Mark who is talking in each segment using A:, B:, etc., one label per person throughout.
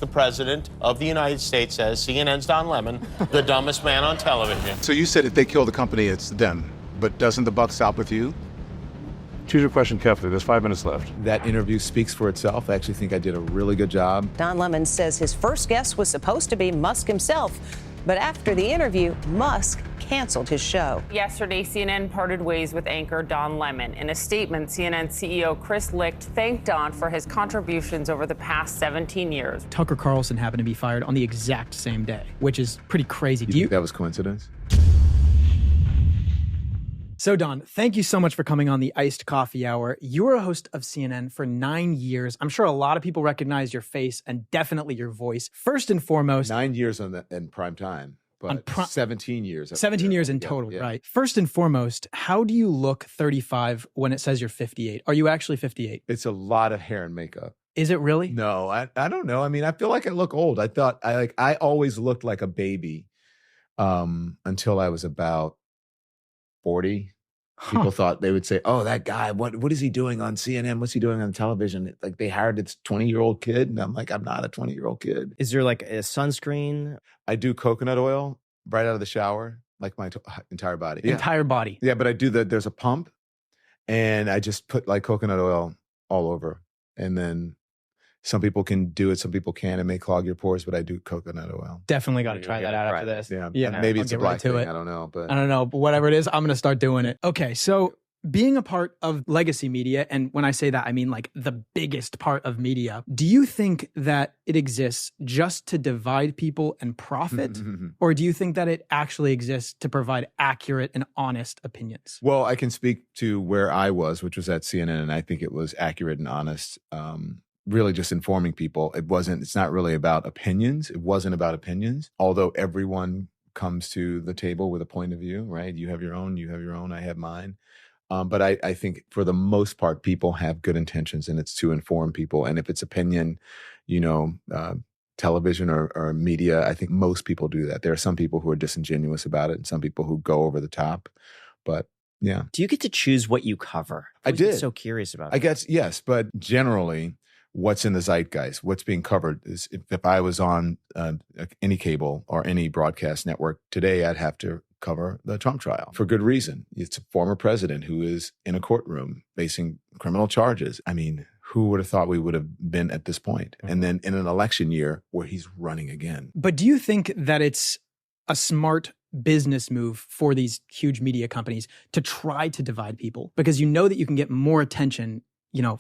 A: The president of the United States says CNN's Don Lemon, the dumbest man on television.
B: So you said if they kill the company, it's them. But doesn't the buck stop with you?
C: Choose your question carefully. There's 5 minutes left.
D: That interview speaks for itself. I actually think I did a really good job.
E: Don Lemon says his first guest was supposed to be Musk himself, but after the interview, Musk canceled his show.
F: Yesterday, CNN parted ways with anchor Don Lemon. In a statement, CNN CEO Chris Licht thanked Don for his contributions over the past 17 years.
G: Tucker Carlson happened to be fired on the exact same day, which is pretty crazy.
D: You think that was coincidence?
G: So, Don, thank you so much for coming on the Iced Coffee Hour. You were a host of CNN for 9 years. I'm sure a lot of people recognize your face and definitely your voice. First and foremost,
D: 9 years in prime time, but 17 years.
G: 17 years in total,
D: yeah.
G: right? First and foremost, how do you look 35 when it says you're 58? Are you actually 58?
D: It's a lot of hair and makeup.
G: Is it really?
D: No, I don't know. I mean, I feel like I look old. I always looked like a baby until I was about 40. People thought they would say, "Oh, that guy, what is he doing on CNN? What's he doing on television?" Like they hired this 20-year-old kid, and I'm like, I'm not a 20-year-old kid.
H: Is there like a sunscreen?
D: I do coconut oil right out of the shower, like my entire body.
G: Entire body.
D: Yeah, but I do that. There's a pump, and I just put like coconut oil all over, and then some people can do it, some people can't. It may clog your pores, but I do coconut oil.
G: Definitely got to try that out after this.
D: Yeah, maybe it's a black thing. I don't know, but
G: whatever it is, I'm going to start doing it. Okay, so being a part of legacy media, and when I say that, I mean like the biggest part of media, do you think that it exists just to divide people and profit? Or do you think that it actually exists to provide accurate and honest opinions?
D: Well, I can speak to where I was, which was at CNN, and I think it was accurate and honest. Really just informing people. It's not really about opinions. It wasn't about opinions, although everyone comes to the table with a point of view, right? You have your own, I have mine. But I think for the most part, people have good intentions, and it's to inform people. And if it's opinion, television or media, I think most people do that. There are some people who are disingenuous about it and some people who go over the top, but yeah.
H: Do you get to choose what you cover?
D: I did.
H: So curious about
D: I guess, yes, but generally, what's in the zeitgeist, what's being covered is if I was on any cable or any broadcast network today, I'd have to cover the Trump trial for good reason. It's a former president who is in a courtroom facing criminal charges. I mean, who would have thought we would have been at this point? And then in an election year where he's running again.
G: But do you think that it's a smart business move for these huge media companies to try to divide people? Because you know that you can get more attention,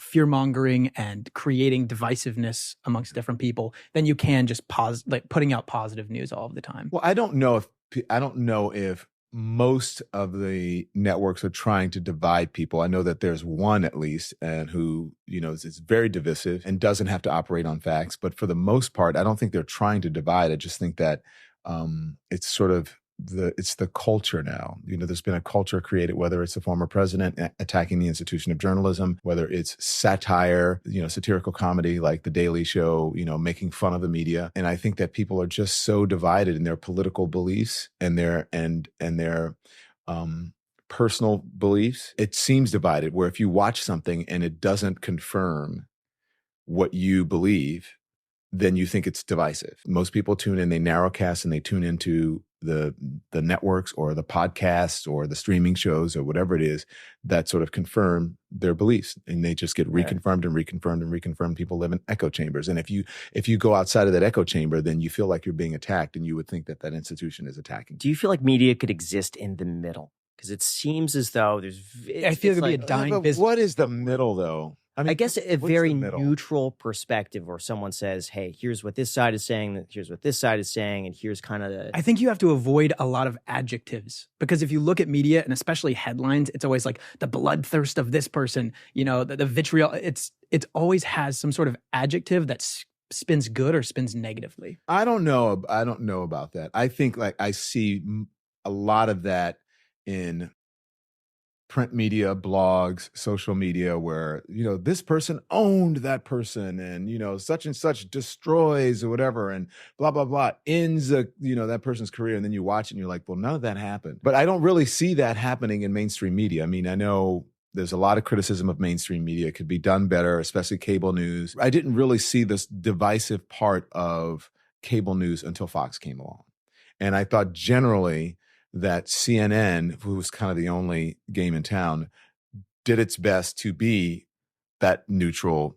G: fear-mongering and creating divisiveness amongst different people than you can just putting out positive news all of the time.
D: Well, I don't know if most of the networks are trying to divide people. I know that there's one at least, and who, is very divisive and doesn't have to operate on facts. But for the most part, I don't think they're trying to divide. I just think that it's sort of it's the culture now. There's been a culture created, whether it's the former president attacking the institution of journalism, whether it's satire, satirical comedy like The Daily Show, making fun of the media. And I think that people are just so divided in their political beliefs and their personal beliefs. It seems divided where if you watch something and it doesn't confirm what you believe, then you think it's divisive. Most people tune in, they narrowcast, and they tune into the networks or the podcasts or the streaming shows or whatever it is that sort of confirm their beliefs, and they just get reconfirmed and reconfirmed and reconfirmed. People live in echo chambers, and if you go outside of that echo chamber, then you feel like you're being attacked, and you would think that institution is attacking.
H: Do you feel like media could exist in the middle? Because it seems as though
G: I feel it would be a dying business.
D: What is the middle, though?
H: I guess a very neutral perspective where someone says, hey, here's what this side is saying, here's what this side is saying, and here's kind of the...
G: I think you have to avoid a lot of adjectives, because if you look at media, and especially headlines, it's always like the bloodthirst of this person, the vitriol. It always has some sort of adjective that spins good or spins negatively.
D: I don't know about that. I think I see a lot of that in print media, blogs, social media, where, this person owned that person and, such and such destroys or whatever and blah, blah, blah, ends, that person's career. And then you watch it and you're like, well, none of that happened. But I don't really see that happening in mainstream media. I mean, I know There's a lot of criticism of mainstream media. It could be done better, especially cable news. I didn't really see this divisive part of cable news until Fox came along. And I thought generally that CNN, who was kind of the only game in town, did its best to be that neutral,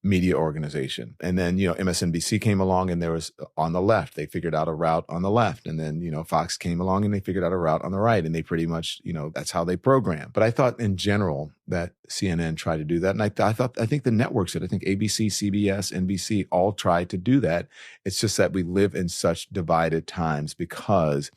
D: media organization. And then, MSNBC came along and there was on the left, they figured out a route on the left. And then, Fox came along and they figured out a route on the right. And they pretty much, that's how they program. But I thought in general that CNN tried to do that. And I think the networks did. I think ABC, CBS, NBC all tried to do that. It's just that we live in such divided times because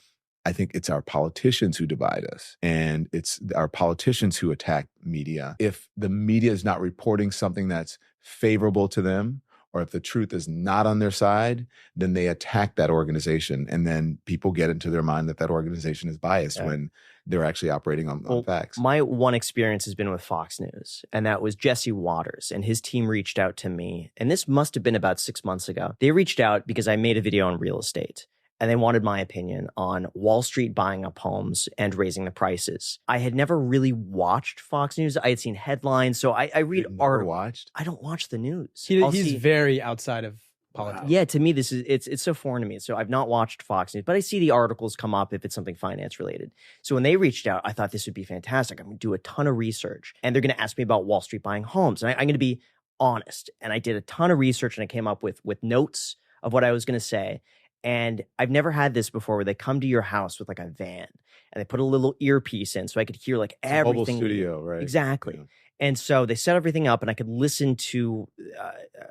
D: I think it's our politicians who divide us, and it's our politicians who attack media. If the media is not reporting something that's favorable to them, or if the truth is not on their side, then they attack that organization. And then people get into their mind that organization is biased when they're actually operating on facts.
H: My one experience has been with Fox News, and that was Jesse Waters, and his team reached out to me. And this must have been about 6 months ago. They reached out because I made a video on real estate. And they wanted my opinion on Wall Street buying up homes and raising the prices. I had never really watched Fox News. I had seen headlines. So I read articles.
D: Watched?
H: I don't watch the news.
G: He's very outside of politics.
H: Yeah, to me, it's so foreign to me. So I've not watched Fox News, but I see the articles come up if it's something finance related. So when they reached out, I thought this would be fantastic. I'm going to do a ton of research. And they're going to ask me about Wall Street buying homes. And I'm going to be honest. And I did a ton of research and I came up with notes of what I was going to say. And I've never had this before where they come to your house with like a van and they put a little earpiece in so I could hear like everything.
D: Mobile studio, right?
H: Exactly.
D: Yeah.
H: And so they set everything up and I could listen to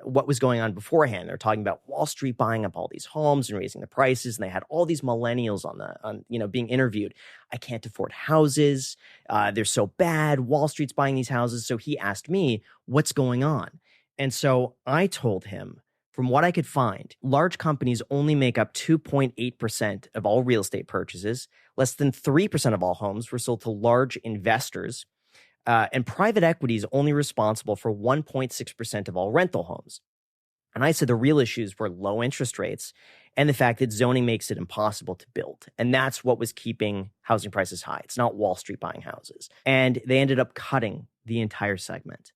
H: what was going on beforehand. They're talking about Wall Street buying up all these homes and raising the prices. And they had all these millennials on being interviewed. I can't afford houses. They're so bad. Wall Street's buying these houses. So he asked me, what's going on? And so I told him, from what I could find, large companies only make up 2.8% of all real estate purchases. Less than 3% of all homes were sold to large investors. And private equity is only responsible for 1.6% of all rental homes. And I said the real issues were low interest rates and the fact that zoning makes it impossible to build. And that's what was keeping housing prices high. It's not Wall Street buying houses. And they ended up cutting the entire segment.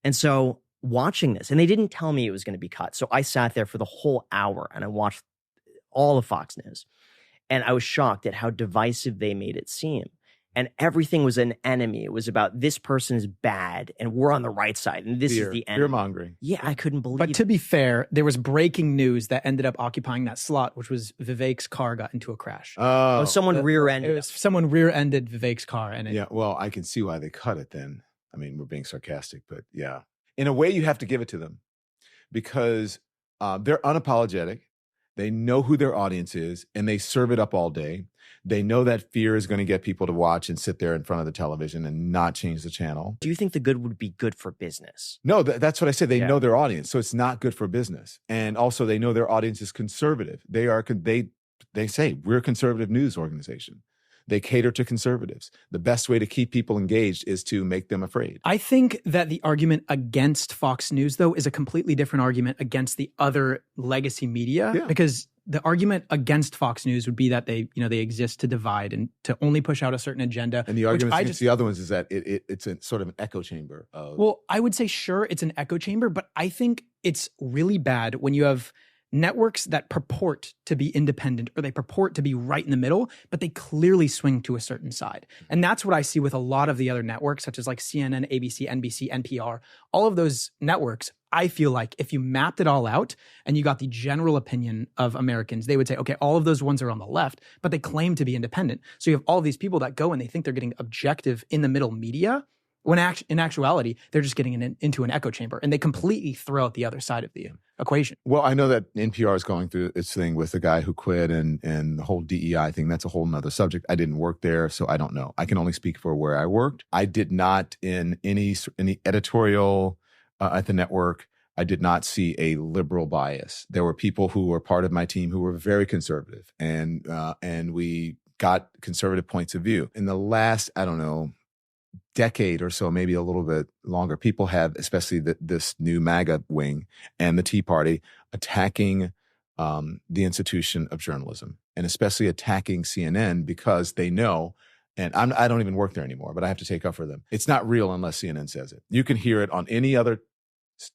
H: And so watching this, and they didn't tell me it was going to be cut. So I sat there for the whole hour and I watched all of Fox News. And I was shocked at how divisive they made it seem. And everything was an enemy. It was about this person is bad and we're on the right side. And this is the enemy.
D: Fear-mongering.
H: Yeah, I couldn't believe
G: But to be fair, there was breaking news that ended up occupying that slot, which was Vivek's car got into a crash.
H: Oh, someone rear-ended.
G: Someone rear-ended Vivek's car. And
D: yeah, well, I can see why they cut it then. I mean, we're being sarcastic, but yeah. In a way, you have to give it to them because they're unapologetic. They know who their audience is, and they serve it up all day. They know that fear is going to get people to watch and sit there in front of the television and not change the channel.
H: Do you think the good would be good for business?
D: No, that's what I said. They know their audience, so it's not good for business. And also, they know their audience is conservative. They say we're a conservative news organization. They cater to conservatives. The best way to keep people engaged is to make them afraid.
G: I think that the argument against Fox News, though, is a completely different argument against the other legacy media. Because the argument against Fox News would be that they exist to divide and to only push out a certain agenda.
D: And the argument against the other ones is that it's a sort of an echo chamber of.
G: Well, I would say, sure, it's an echo chamber, but I think it's really bad when you have networks that purport to be independent or they purport to be right in the middle, but they clearly swing to a certain side. And that's what I see with a lot of the other networks, such as like CNN, ABC, NBC, NPR, all of those networks. I feel like if you mapped it all out and you got the general opinion of Americans, they would say, okay, all of those ones are on the left, but they claim to be independent. So you have all these people that go and they think they're getting objective in the middle media, when in actuality, they're just getting into an echo chamber and they completely throw out the other side of the equation.
D: Well, I know that NPR is going through its thing with the guy who quit and the whole DEI thing. That's a whole nother subject. I didn't work there, so I don't know. I can only speak for where I worked. I did not in any editorial at the network, I did not see a liberal bias. There were people who were part of my team who were very conservative and we got conservative points of view. In the last, I don't know, decade or so, maybe a little bit longer, people have, especially this new MAGA wing and the Tea Party, attacking the institution of journalism and especially attacking CNN because they know and I don't even work there anymore, but I have to take up for them. It's not real unless CNN says it. You can hear it on any other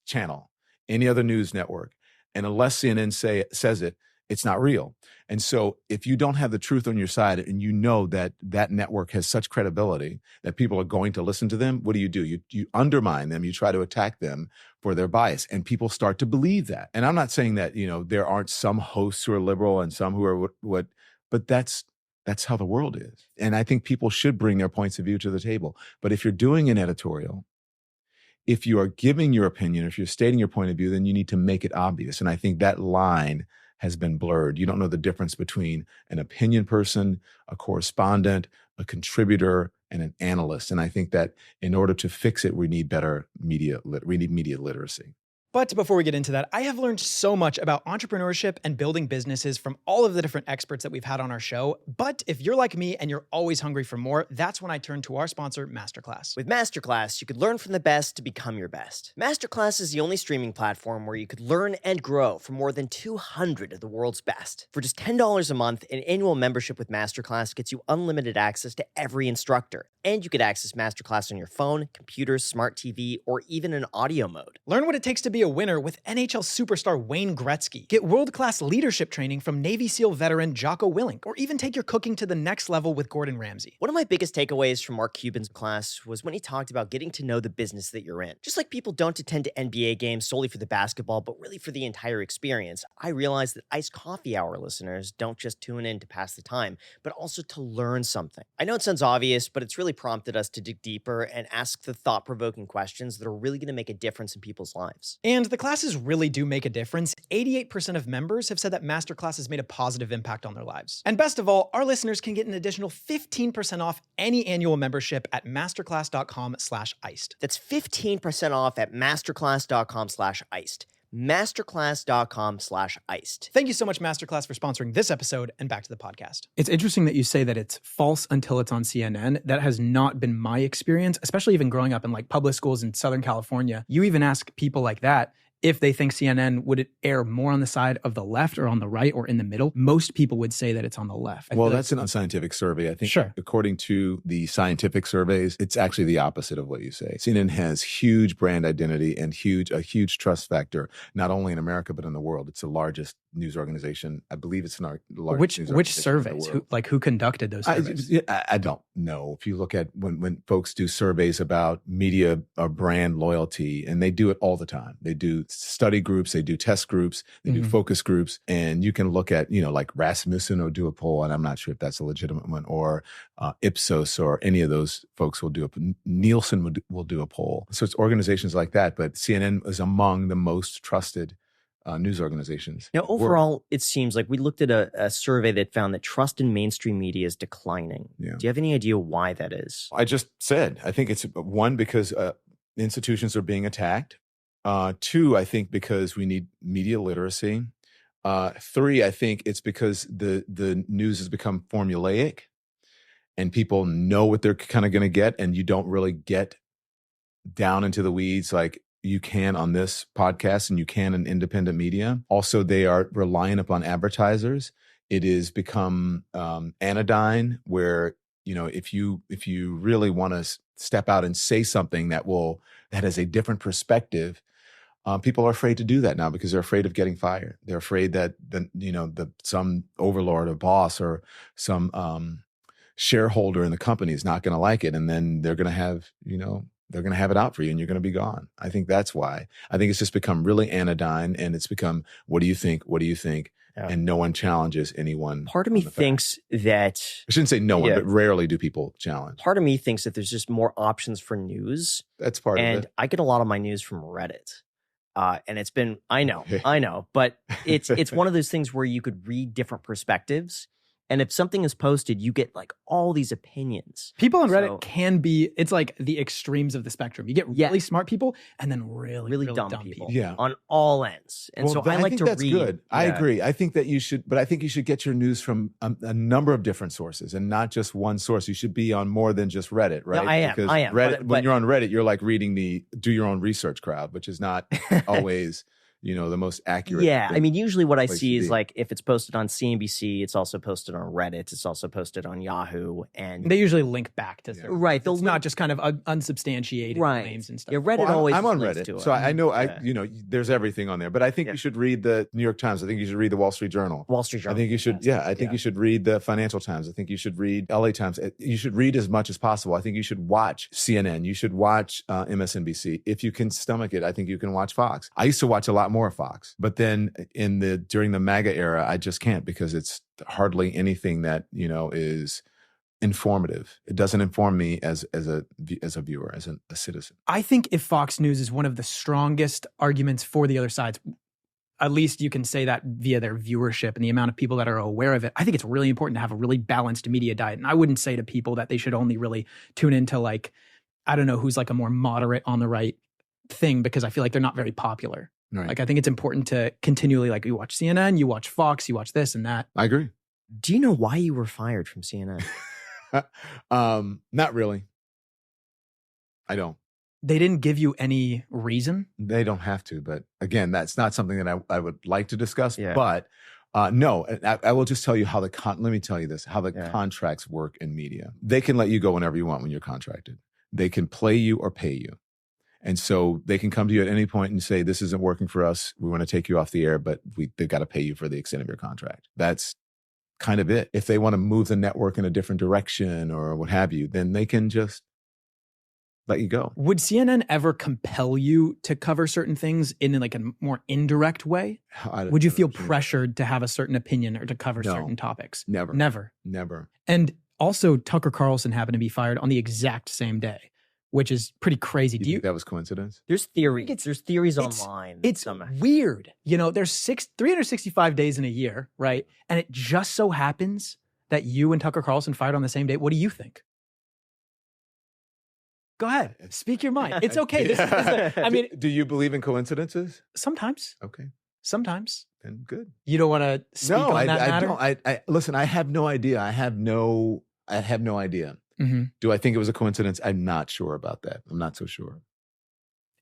D: channel, any other news network, and unless CNN says it, it's not real. And so if you don't have the truth on your side and you know that that network has such credibility that people are going to listen to them, what do? You undermine them. You try to attack them for their bias, and people start to believe that. And I'm not saying that, there aren't some hosts who are liberal and some who are what, but that's how the world is. And I think people should bring their points of view to the table. But if you're doing an editorial, if you are giving your opinion, if you're stating your point of view, then you need to make it obvious. And I think that line has been blurred. You don't know the difference between an opinion person, a correspondent, a contributor, and an analyst. And I think that in order to fix it, we need better media literacy.
G: But before we get into that, I have learned so much about entrepreneurship and building businesses from all of the different experts that we've had on our show. But if you're like me and you're always hungry for more, that's when I turn to our sponsor, Masterclass.
H: With Masterclass, you could learn from the best to become your best. Masterclass is the only streaming platform where you could learn and grow from more than 200 of the world's best. For just $10 a month, an annual membership with Masterclass gets you unlimited access to every instructor. And you could access Masterclass on your phone, computer, smart TV, or even in audio mode.
G: Learn what it takes to be a winner with NHL superstar Wayne Gretzky. Get world-class leadership training from Navy SEAL veteran Jocko Willink, or even take your cooking to the next level with Gordon Ramsay.
H: One of my biggest takeaways from Mark Cuban's class was when he talked about getting to know the business that you're in. Just like people don't attend to NBA games solely for the basketball, but really for the entire experience, I realized that Iced Coffee Hour listeners don't just tune in to pass the time, but also to learn something. I know it sounds obvious, but it's really prompted us to dig deeper and ask the thought-provoking questions that are really going to make a difference in people's lives.
G: And the classes really do make a difference. 88% of members have said that Masterclass has made a positive impact on their lives. And best of all, our listeners can get an additional 15% off any annual membership at masterclass.com/iced.
H: That's 15% off at masterclass.com/iced. Masterclass.com/iced.
G: Thank you so much, Masterclass, for sponsoring this episode, and back to the podcast. It's interesting that you say that it's false until it's on CNN. That has not been my experience, especially even growing up in public schools in Southern California. You even ask people like that if they think CNN would it air more on the side of the left or on the right or in the middle. Most people would say that it's on the left.
D: Well, that's an unscientific survey. I think according to the scientific surveys, it's actually the opposite of what you say. CNN has huge brand identity and a huge trust factor, not only in America, but in the world. It's the largest news organization. I believe it's the largest news
G: Which
D: organization
G: surveys? Who conducted those surveys?
D: I don't know. If you look at when folks do surveys about media or brand loyalty, and they do it all the time. They do study groups, they do test groups, they do focus groups, and you can look at, like Rasmussen will do a poll, and I'm not sure if that's a legitimate one, or Ipsos or any of those folks will do Nielsen will do a poll. So it's organizations like that, but CNN is among the most trusted news organizations.
H: Now, overall, it seems like we looked at a survey that found that trust in mainstream media is declining.
D: Yeah.
H: Do you have any idea why that is?
D: I just said, I think it's one, because institutions are being attacked. Two, I think because we need media literacy. Three, I think it's because the news has become formulaic and people know what they're kind of going to get, and you don't really get down into the weeds like you can on this podcast and you can in independent media. Also, they are reliant upon advertisers. It has become anodyne where, if you really want to step out and say something that has a different perspective, people are afraid to do that now because they're afraid of getting fired. They're afraid that some overlord or boss or some shareholder in the company is not going to like it, and then they're going to have it out for you, and you're going to be gone. I think that's why. I think it's just become really anodyne, and it's become, what do you think? What do you think? Yeah. And no one challenges anyone.
H: Part of me thinks that...
D: I shouldn't say no one, but rarely do people challenge.
H: Part of me thinks that there's just more options for news.
D: That's part of it.
H: And I get a lot of my news from Reddit. And it's been, I know, but it's one of those things where you could read different perspectives. And if something is posted, you get all these opinions.
G: People on Reddit can be, it's like the extremes of the spectrum. You get really smart people and then really dumb people.
D: Yeah.
H: On all ends. And so I like to read.
D: That's good. Yeah. I agree. I think that you should, but I think you should get your news from a number of different sources and not just one source. You should be on more than just Reddit, right?
H: No, I am.
D: Reddit, when you're on Reddit, you're like reading the do your own research crowd, which is not always... the most accurate.
H: Yeah, I mean, usually what I
D: place
H: see
D: to
H: is
D: be.
H: like if it's posted on CNBC, it's also posted on Reddit, it's also posted on Yahoo, and
G: They usually link back to certain
H: Right,
G: It's
H: they'll
G: not
H: link-
G: just kind of unsubstantiated claims and stuff.
H: Yeah, Reddit
D: Well,
H: always
D: I'm on
H: links
D: Reddit,
H: to it.
D: so I know
H: Yeah.
D: there's everything on there. But I think you should read the New York Times. I think you should read the Wall Street Journal.
H: Wall Street Journal.
D: I think you should. I think you should read the Financial Times. I think you should read LA Times. You should read as much as possible. I think you should watch CNN. You should watch MSNBC. If you can stomach it, I think you can watch Fox. I used to watch a lot more Fox, but then during the MAGA era, I just can't because it's hardly anything that is informative. It doesn't inform me as a viewer, as a citizen.
G: I think if Fox News is one of the strongest arguments for the other sides, at least you can say that via their viewership and the amount of people that are aware of it. I think it's really important to have a really balanced media diet. And I wouldn't say to people that they should only really tune into like, I don't know, who's like a more moderate on the right thing, because I feel like they're not very popular.
D: Right.
G: Like, I think it's important to continually, like, you watch CNN, you watch Fox, you watch this and that.
D: I agree.
H: Do you know why you were fired from CNN?
D: Not really. I don't.
G: They didn't give you any reason?
D: They don't have to, but again, that's not something that I would like to discuss.
H: Yeah.
D: But no, I will just tell you how let me tell you this, how the
H: Yeah.
D: contracts work in media. They can let you go whenever you want when you're contracted. They can play you or pay you. And so they can come to you at any point and say, this isn't working for us. We want to take you off the air, but they've got to pay you for the extent of your contract. That's kind of it. If they want to move the network in a different direction or what have you, then they can just let you go.
G: Would CNN ever compel you to cover certain things in like a more indirect way? Would you feel pressured to have a certain opinion or to cover
D: No.
G: certain topics?
D: Never.
G: Never. And also, Tucker Carlson happened to be fired on the exact same day, which is pretty crazy.
D: You think that was coincidence?
H: There's theories. There's theories
G: it's-
H: online.
G: It's weird. There's 365 days in a year, right? And it just so happens that you and Tucker Carlson fired on the same day. What do you think? Go ahead. Speak your mind. It's okay. I mean,
D: do you believe in coincidences?
G: sometimes.
D: Okay,
G: sometimes.
D: then good.
G: You don't want to speak
D: No,
G: on that
D: I
G: matter?
D: don't. I listen. I have no idea. I have no idea.
G: Mhm.
D: Do I think it was a coincidence? I'm not sure about that. I'm not so sure.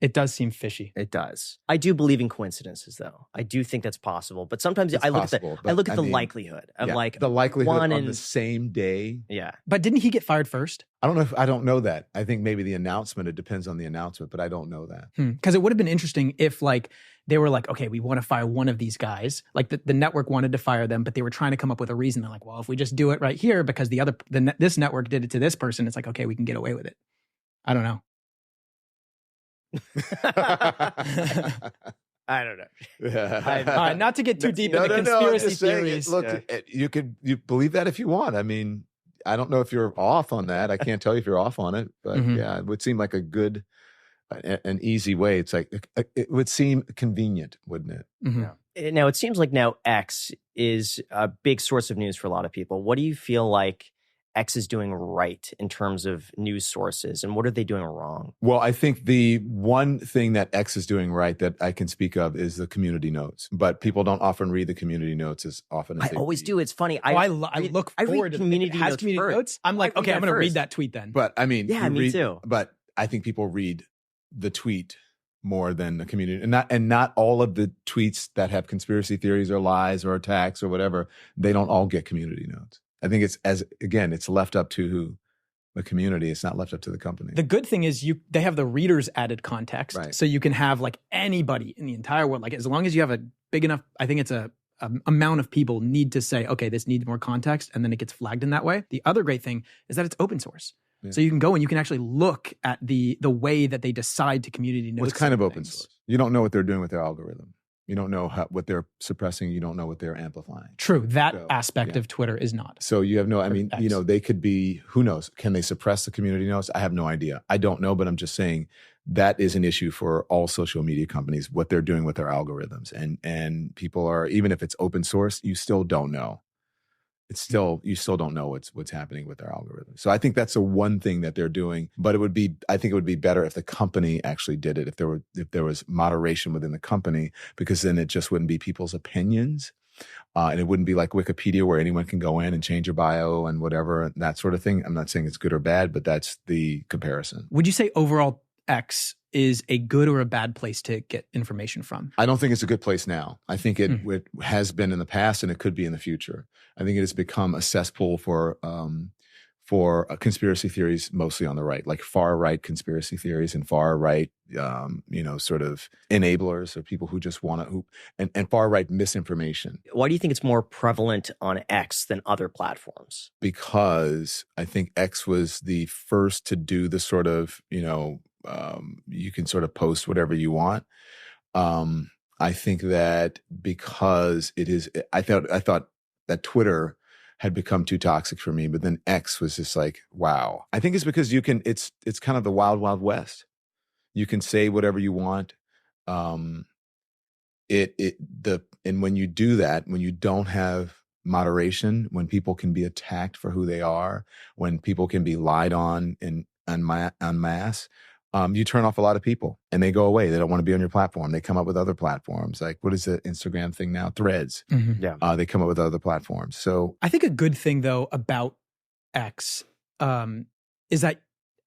G: It does seem fishy.
H: It does. I do believe in coincidences, though. I do think that's possible. But sometimes
D: It's
H: I look
D: possible,
H: at the
D: but I mean,
H: likelihood of
D: Yeah,
H: like
D: the likelihood
H: one
D: on
H: in
D: the same day.
H: yeah.
G: But didn't he get fired first?
D: I don't know that. I think maybe the announcement. It depends on the announcement, but I don't know that.
G: Because it would have been interesting if like they were like, okay, we want to fire one of these guys. Like the network wanted to fire them, but they were trying to come up with a reason. They're like, well, if we just do it right here because this network did it to this person, it's like, okay, we can get away with it. I don't know.
H: I don't know.
G: All right, not to get too deep into
D: I'm
G: conspiracy
D: just saying,
G: theories.
D: Look, you believe that if you want. I mean, I don't know if you're off on that. I can't tell you if you're off on it, but
G: Mhm.
D: yeah, it would seem like a good, an easy way. It's like it would seem convenient, wouldn't it?
G: Mhm.
H: Now it seems like now X is a big source of news for a lot of people. What do you feel like X is doing right in terms of news sources, and what are they doing wrong?
D: Well, I think the one thing that X is doing right that I can speak of is the community notes. But people don't often read the community notes as often as
H: I
D: they
H: always
D: read.
H: do. It's funny.
G: I look
H: I read
G: forward to
H: community
G: it has
H: notes
G: community
H: first.
G: notes. I'm like,
H: I read
G: okay, I'm
H: that
G: going to read
H: first.
G: that tweet then.
D: But I mean,
H: Yeah,
D: you
H: me
D: read-
H: too.
D: But I think people read the tweet more than the community, and not all of the tweets that have conspiracy theories or lies or attacks or whatever. They don't all get community notes. I think it's left up to who? The community. It's not left up to the company.
G: The good thing is they have the reader's added context.
D: Right.
G: So you can have like anybody in the entire world. Like as long as you have a big enough, I think it's a amount of people need to say, okay, this needs more context. And then it gets flagged in that way. The other great thing is that it's open source.
D: Yeah.
G: So you can go and you can actually look at the way that they decide to community notes.
D: Well, it's kind of
G: certain
D: open
G: things.
D: source. You don't know what they're doing with their algorithm. You don't know what they're suppressing. You don't know what they're amplifying.
G: True. That
D: So,
G: aspect
D: yeah.
G: of Twitter is not.
D: So you have I mean,
G: X.
D: they could be, who knows? Can they suppress the community notes? I have no idea. I don't know, but I'm just saying that is an issue for all social media companies, what they're doing with their algorithms. And people are, even if it's open source, you still don't know. You still don't know what's happening with their algorithms. So I think that's the one thing that they're doing, but I think it would be better if the company actually did it, if there was moderation within the company, because then it just wouldn't be people's opinions. And it wouldn't be like Wikipedia where anyone can go in and change your bio and whatever, that sort of thing. I'm not saying it's good or bad, but that's the comparison.
G: Would you say overall X is a good or a bad place to get information from?
D: I don't think it's a good place now. I think it has been in the past, and it could be in the future. I think it has become a cesspool for conspiracy theories, mostly on the right, like far right conspiracy theories and far right, sort of enablers or people who just want to, and far right misinformation.
H: Why do you think it's more prevalent on X than other platforms?
D: Because I think X was the first to do the sort of, you can sort of post whatever you want. I think that because I thought that Twitter had become too toxic for me, but then X was just like, wow. I think it's because it's kind of the wild, wild west. You can say whatever you want. And when you do that, when you don't have moderation, when people can be attacked for who they are, when people can be lied on en masse, you turn off a lot of people and they go away. They don't want to be on your platform. They come up with other platforms. Like, what is the Instagram thing now? Threads.
G: Mm-hmm.
H: Yeah.
D: They come up with other platforms. So
G: I think a good thing, though, about X is that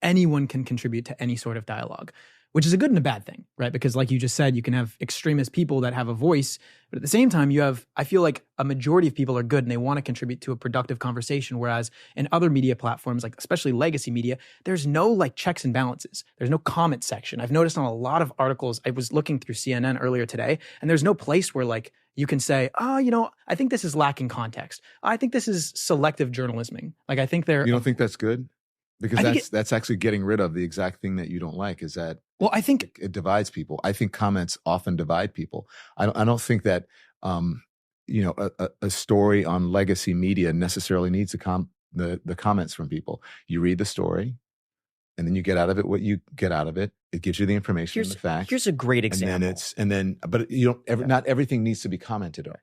G: anyone can contribute to any sort of dialogue, which is a good and a bad thing, right? Because like you just said, you can have extremist people that have a voice, but at the same time, I feel like a majority of people are good and they want to contribute to a productive conversation. Whereas in other media platforms, like especially legacy media, there's no like checks and balances. There's no comment section. I've noticed on a lot of articles, I was looking through CNN earlier today, and there's no place where like you can say, oh, I think this is lacking context. I think this is selective journalisming. Like I think
D: you don't think that's good? Because that's actually getting rid of the exact thing that you don't like, is that
G: I think
D: it divides people. I think comments often divide people. I don't think that a story on legacy media necessarily needs the comments from people. You read the story, and then you get out of it what you get out of it. It gives you the information and the facts.
H: Here's a great example.
D: But you don't. Not everything needs to be commented on.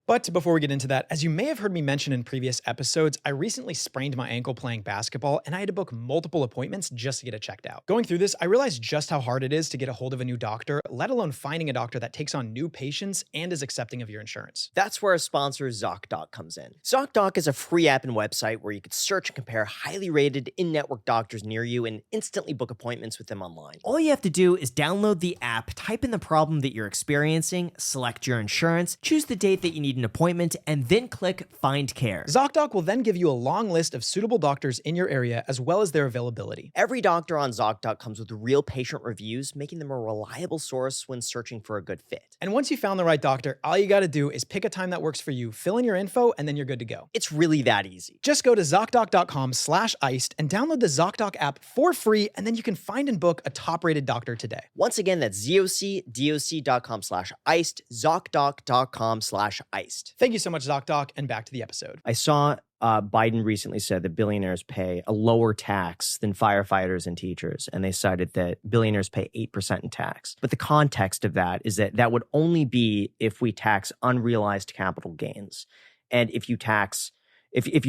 G: But before we get into that, as you may have heard me mention in previous episodes, I recently sprained my ankle playing basketball, and I had to book multiple appointments just to get it checked out. Going through this, I realized just how hard it is to get a hold of a new doctor, let alone finding a doctor that takes on new patients and is accepting of your insurance.
H: That's where our sponsor ZocDoc comes in. ZocDoc is a free app and website where you can search and compare highly rated in-network doctors near you and instantly book appointments with them online. All you have to do is download the app, type in the problem that you're experiencing, select your insurance, choose the date that you need an appointment, and then click Find Care.
G: ZocDoc will then give you a long list of suitable doctors in your area as well as their availability.
H: Every doctor on ZocDoc comes with real patient reviews, making them a reliable source when searching for a good fit.
G: And once you found the right doctor, all you got to do is pick a time that works for you, fill in your info, and then you're good to go.
H: It's really that easy.
G: Just go to ZocDoc.com/iced and download the ZocDoc app for free, and then you can find and book a top-rated doctor today.
H: Once again, that's ZocDoc.com/iced, ZocDoc.com/iced.
G: Thank you so much, ZocDoc, and back to the episode.
H: I saw Biden recently said that billionaires pay a lower tax than firefighters and teachers, and they cited that billionaires pay 8% in tax. But the context of that is that that would only be if we tax unrealized capital gains. And if you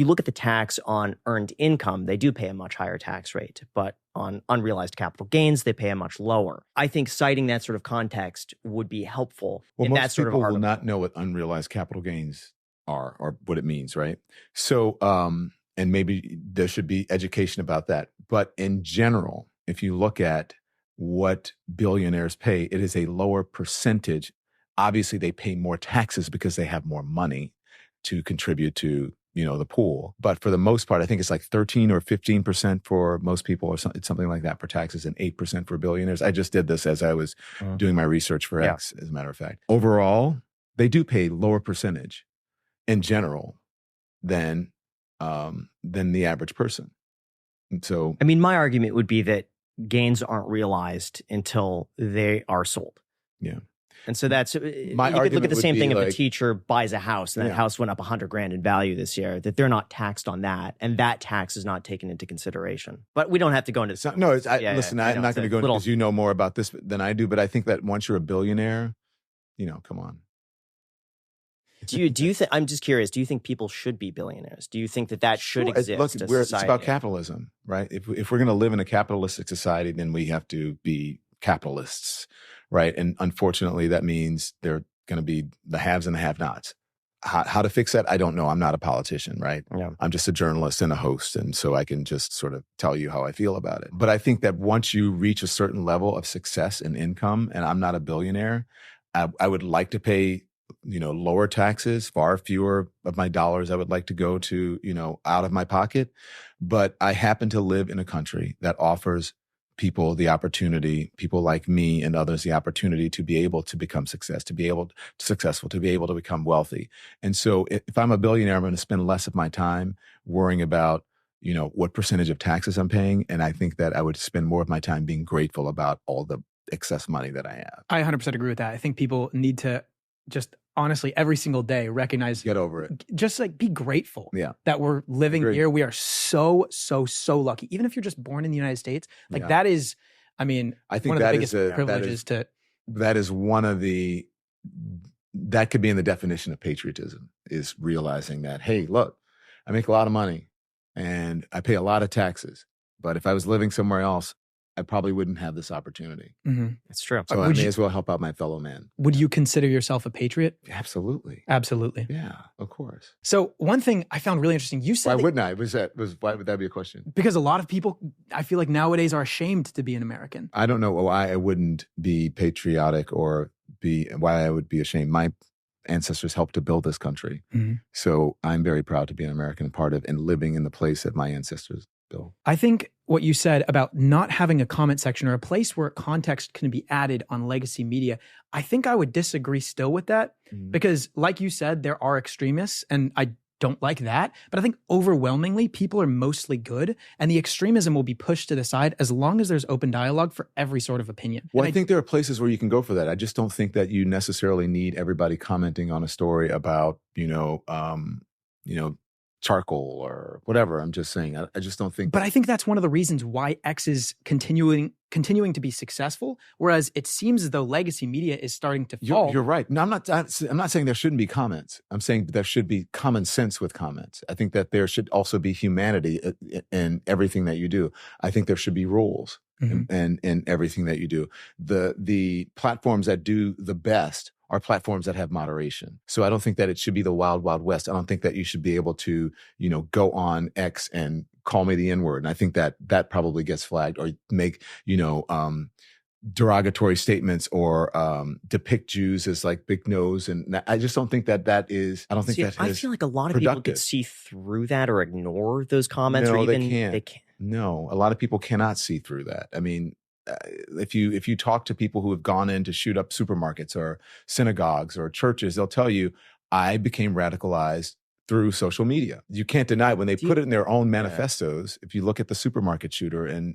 H: look at the tax on earned income, they do pay a much higher tax rate, but on unrealized capital gains, they pay a much lower. I think citing that sort of context would be helpful.
D: Well,
H: in
D: most
H: that sort
D: people
H: of
D: will not know what unrealized capital gains are or what it means, right? So, and maybe there should be education about that. But in general, if you look at what billionaires pay, it is a lower percentage. Obviously, they pay more taxes because they have more money to contribute to the pool. But for the most part, I think it's like 13 or 15% for most people, or something like that for taxes, and 8% for billionaires. I just did this as I was doing my research for X, as a matter of fact. Overall, they do pay lower percentage in general than the average person. And so,
H: I mean, my argument would be that gains aren't realized until they are sold.
D: Yeah.
H: And so that's, you could look at the same thing if a teacher buys a house and that house went up $100,000 in value this year, that they're not taxed on that. And that tax is not taken into consideration. But we don't have to go into
D: listen, I'm not going to go into, because you know more about this than I do, but I think that once you're a billionaire, come on.
H: Do you think, I'm just curious, do you think people should be billionaires? Do you think that should exist?
D: Look, it's about capitalism, right? If we're going to live in a capitalistic society, then we have to be capitalists, right? And unfortunately, that means they're going to be the haves and the have-nots. How to fix that? I don't know. I'm not a politician, right?
H: Yeah.
D: I'm just a journalist and a host. And so I can just sort of tell you how I feel about it. But I think that once you reach a certain level of success and income, and I'm not a billionaire, I would like to pay, lower taxes, far fewer of my dollars I would like to go to, out of my pocket. But I happen to live in a country that offers people the opportunity, people like me and others, the opportunity to be able to become successful, to be able to become wealthy. And so if I'm a billionaire, I'm going to spend less of my time worrying about, what percentage of taxes I'm paying. And I think that I would spend more of my time being grateful about all the excess money that I have.
G: I 100% agree with that. I think people need to just honestly every single day recognize,
D: get over it.
G: Just like be grateful
D: Yeah.
G: that we're living
D: Agreed.
G: here. We are so lucky. Even if you're just born in the United States, like that is, I think
D: I think
G: one of the
D: that
G: biggest
D: is
G: privileges
D: that is one of the, that could be in the definition of patriotism, is realizing that, hey, look, I make a lot of money and I pay a lot of taxes, but if I was living somewhere else, I probably wouldn't have this opportunity.
H: It's true.
D: So I may as well help out my fellow man.
G: Would you consider yourself a patriot?
D: Absolutely.
G: Absolutely.
D: Yeah, of course.
G: So one thing I found really interesting, you said
D: Why wouldn't I? Why would that be a question?
G: Because a lot of people, I feel like nowadays are ashamed to be an American.
D: I don't know why I wouldn't be patriotic or why I would be ashamed. My ancestors helped to build this country.
G: Mm-hmm.
D: So I'm very proud to be an American, part of and living in the place that my ancestors built.
G: I think what you said about not having a comment section or a place where context can be added on legacy media, I think I would disagree still with that because like you said, there are extremists and I don't like that. But I think overwhelmingly people are mostly good and the extremism will be pushed to the side as long as there's open dialogue for every sort of opinion.
D: Well, I think there are places where you can go for that. I just don't think that you necessarily need everybody commenting on a story about, charcoal or whatever. I'm just saying, I just don't think.
G: But I think that's one of the reasons why X is continuing to be successful, whereas it seems as though legacy media is starting to fall.
D: You're right. No, I'm not saying there shouldn't be comments. I'm saying there should be common sense with comments. I think that there should also be humanity in everything that you do. I think there should be rules in everything that you do. The platforms that do the best are platforms that have moderation. So I don't think that it should be the wild, wild west. I don't think that you should be able to, go on X and call me the N-word. And I think that probably gets flagged, or make, derogatory statements or depict Jews as like big nose. And I just don't think that is, I don't think that is
H: I feel like a lot of people could see through that or ignore those comments.
D: No,
H: or even,
D: they can't.
H: They can't.
D: No, a lot of people cannot see through that. I mean, if you talk to people who have gone in to shoot up supermarkets or synagogues or churches, they'll tell you, I became radicalized through social media. You can't deny it when they put it in their own manifestos. If you look at the supermarket shooter in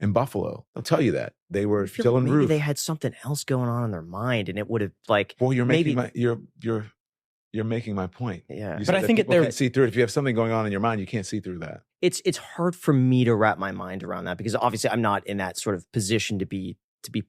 D: Buffalo, they'll tell you that they were still in roof.
H: They had something else going on in their mind, and it would have like.
D: Well, you're making my point.
H: Yeah,
D: but I think people can't see through it. If you have something going on in your mind, you can't see through that.
H: It's hard for me to wrap my mind around that because obviously I'm not in that sort of position to be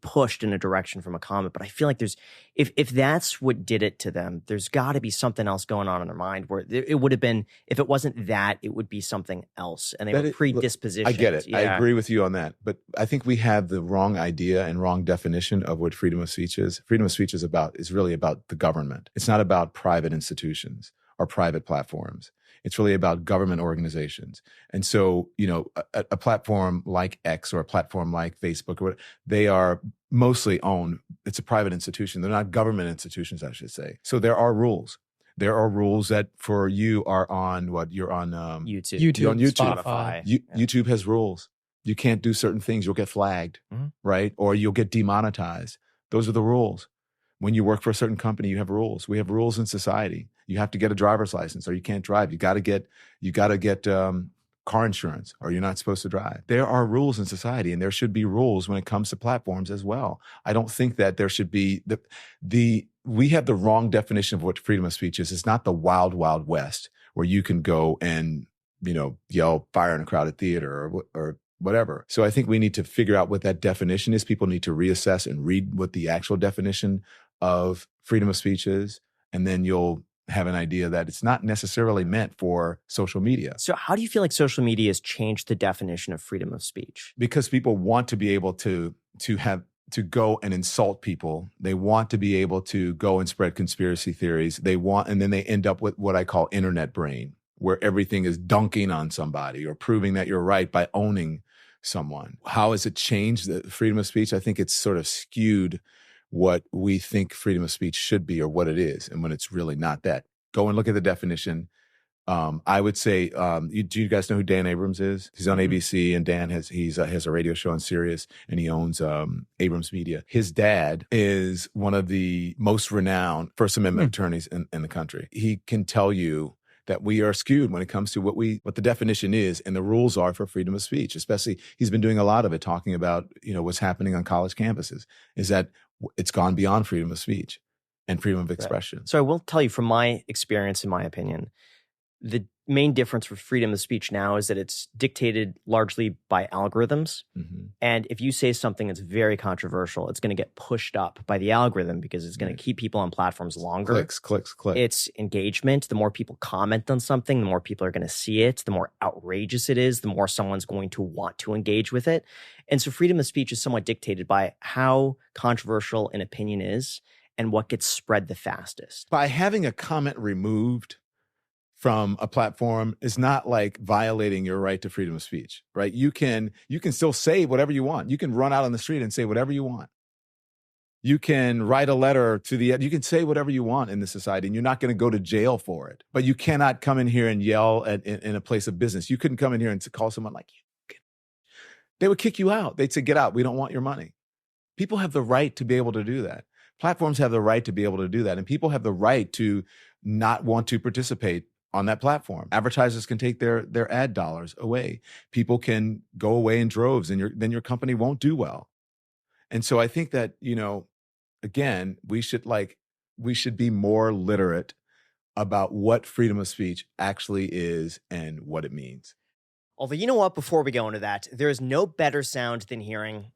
H: pushed in a direction from a comment. But I feel like there's if that's what did it to them, there's got to be something else going on in their mind where it would have been, if it wasn't that, it would be something else, and they were predispositioned.
D: I get it.
H: Yeah.
D: I agree with you on that. But I think we have the wrong idea and wrong definition of what freedom of speech is. Freedom of speech is really about the government. It's not about private institutions or private platforms. It's really about government organizations. And so, a platform like X or a platform like Facebook, or whatever, they are mostly owned. It's a private institution. They're not government institutions, I should say. So there are rules. There are rules that for you are on you're on
H: YouTube.
D: You're on YouTube.
H: Spotify.
D: YouTube has rules. You can't do certain things. You'll get flagged, right? Or you'll get demonetized. Those are the rules. When you work for a certain company, you have rules. We have rules in society. You have to get a driver's license or you can't drive. You got to get car insurance or you're not supposed to drive. There are rules in society, and there should be rules when it comes to platforms as well. I don't think that there should be we have the wrong definition of what freedom of speech is. It's not the wild, wild west where you can go and, yell fire in a crowded theater or whatever. So I think we need to figure out what that definition is. People need to reassess and read what the actual definition of freedom of speech is. And then you'll have an idea that it's not necessarily meant for social media.
H: So how do you feel like social media has changed the definition of freedom of speech?
D: Because people want to be able to have to go and insult people. They want to be able to go and spread conspiracy theories. And then they end up with what I call internet brain, where everything is dunking on somebody or proving that you're right by owning someone. How has it changed the freedom of speech? I think it's sort of skewed what we think freedom of speech should be or what it is, and when it's really not that. Go and look at the definition. I would say, do you guys know who Dan Abrams is? He's on ABC, and Dan has a radio show on Sirius, and he owns Abrams Media. His dad is one of the most renowned First Amendment attorneys in the country. He can tell you that we are skewed when it comes to what the definition is and the rules are for freedom of speech. Especially, he's been doing a lot of it, talking about what's happening on college campuses. Is that it's gone beyond freedom of speech and freedom of expression.
H: Right. So I will tell you from my experience, in my opinion, the main difference with freedom of speech now is that it's dictated largely by algorithms. Mm-hmm. And if you say something that's very controversial, it's going to get pushed up by the algorithm because it's going to keep people on platforms longer.
D: Clicks.
H: It's engagement. The more people comment on something, the more people are going to see it. The more outrageous it is, the more someone's going to want to engage with it. And so freedom of speech is somewhat dictated by how controversial an opinion is and what gets spread the fastest.
D: By having a comment removed from a platform is not like violating your right to freedom of speech, right? You can still say whatever you want. You can run out on the street and say whatever you want. You can write a letter you can say whatever you want in this society, and you're not going to go to jail for it. But you cannot come in here and yell in a place of business. You couldn't come in here and call someone like you. They would kick you out. They'd say, get out. We don't want your money. People have the right to be able to do that. Platforms have the right to be able to do that. And people have the right to not want to participate on that platform. Advertisers can take their ad dollars away. People can go away in droves, and then your company won't do well. And so I think that, again, we should be more literate about what freedom of speech actually is and what it means.
H: Although, you know what? Before we go into that, there is no better sound than hearing.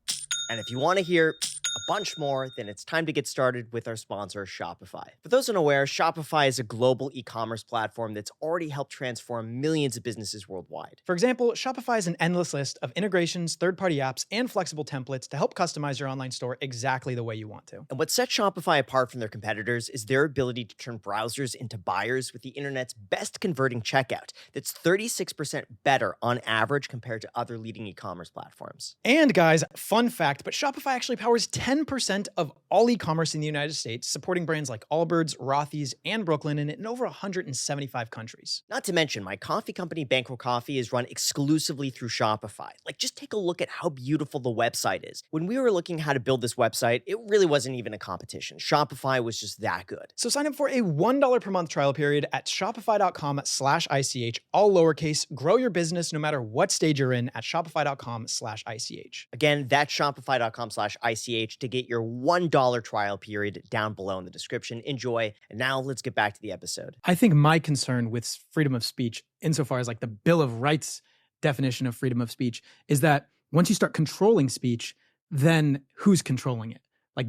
H: And if you want to hear a bunch more, then it's time to get started with our sponsor, Shopify. For those unaware, Shopify is a global e-commerce platform that's already helped transform millions of businesses worldwide.
G: For example, Shopify is an endless list of integrations, third-party apps, and flexible templates to help customize your online store exactly the way you want to.
H: And what sets Shopify apart from their competitors is their ability to turn browsers into buyers with the internet's best converting checkout. That's 36% better on average compared to other leading e-commerce platforms.
G: And guys, fun fact, but Shopify actually powers 10% of all e-commerce in the United States, supporting brands like Allbirds, Rothy's, and Brooklinen in over 175 countries.
H: Not to mention, my coffee company, Banquo Coffee, is run exclusively through Shopify. Just take a look at how beautiful the website is. When we were looking how to build this website, it really wasn't even a competition. Shopify was just that good.
G: So sign up for a $1 per month trial period at shopify.com/ICH, all lowercase. Grow your business no matter what stage you're in at shopify.com/ICH.
H: Again, that's shopify.com/ICH to get your $1 trial period down below in the description. Enjoy. And now let's get back to the episode.
G: I think my concern with freedom of speech, insofar as the Bill of Rights definition of freedom of speech, is that once you start controlling speech, then who's controlling it?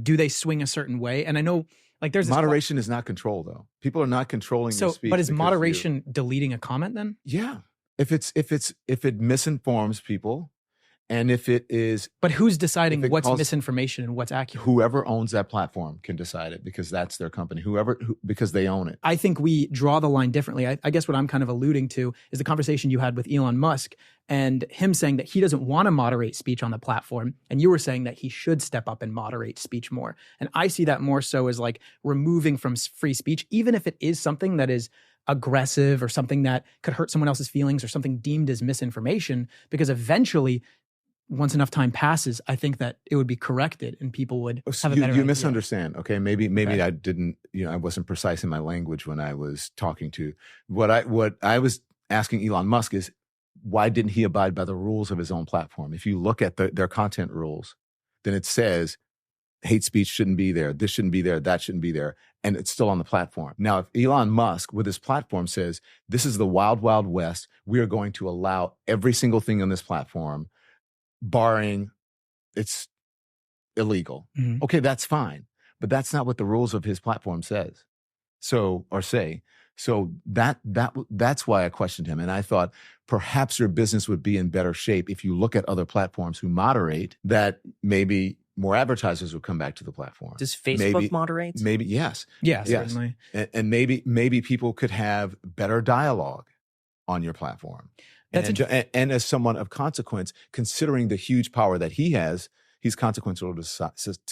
G: Do they swing a certain way? And I know there's
D: moderation is not control, though. People are not controlling your speech.
G: But is moderation deleting a comment then?
D: Yeah. If it misinforms people. And if it is...
G: But who's deciding what's misinformation and what's accurate?
D: Whoever owns that platform can decide it because that's their company. Because they own it.
G: I think we draw the line differently. I guess what I'm kind of alluding to is the conversation you had with Elon Musk and him saying that he doesn't want to moderate speech on the platform. And you were saying that he should step up and moderate speech more. And I see that more so as removing from free speech, even if it is something that is aggressive or something that could hurt someone else's feelings or something deemed as misinformation, because eventually, once enough time passes, I think that it would be corrected and people would have a better idea.
D: You misunderstand. Okay, maybe okay. I didn't. I wasn't precise in my language when I was talking to what I was asking Elon Musk is why didn't he abide by the rules of his own platform? If you look at their content rules, then it says hate speech shouldn't be there. This shouldn't be there. That shouldn't be there. And it's still on the platform. Now, if Elon Musk with his platform says, this is the wild, wild west, we are going to allow every single thing on this platform, barring it's illegal. Mm-hmm. Okay, that's fine. But that's not what the rules of his platform says. So that's why I questioned him. And I thought perhaps your business would be in better shape if you look at other platforms who moderate, that maybe more advertisers would come back to the platform.
H: Does Facebook moderate?
D: Maybe, yes.
G: Yeah,
D: Yes.
G: certainly.
D: And maybe people could have better dialogue on your platform. And as someone of consequence, considering the huge power that he has, he's consequential to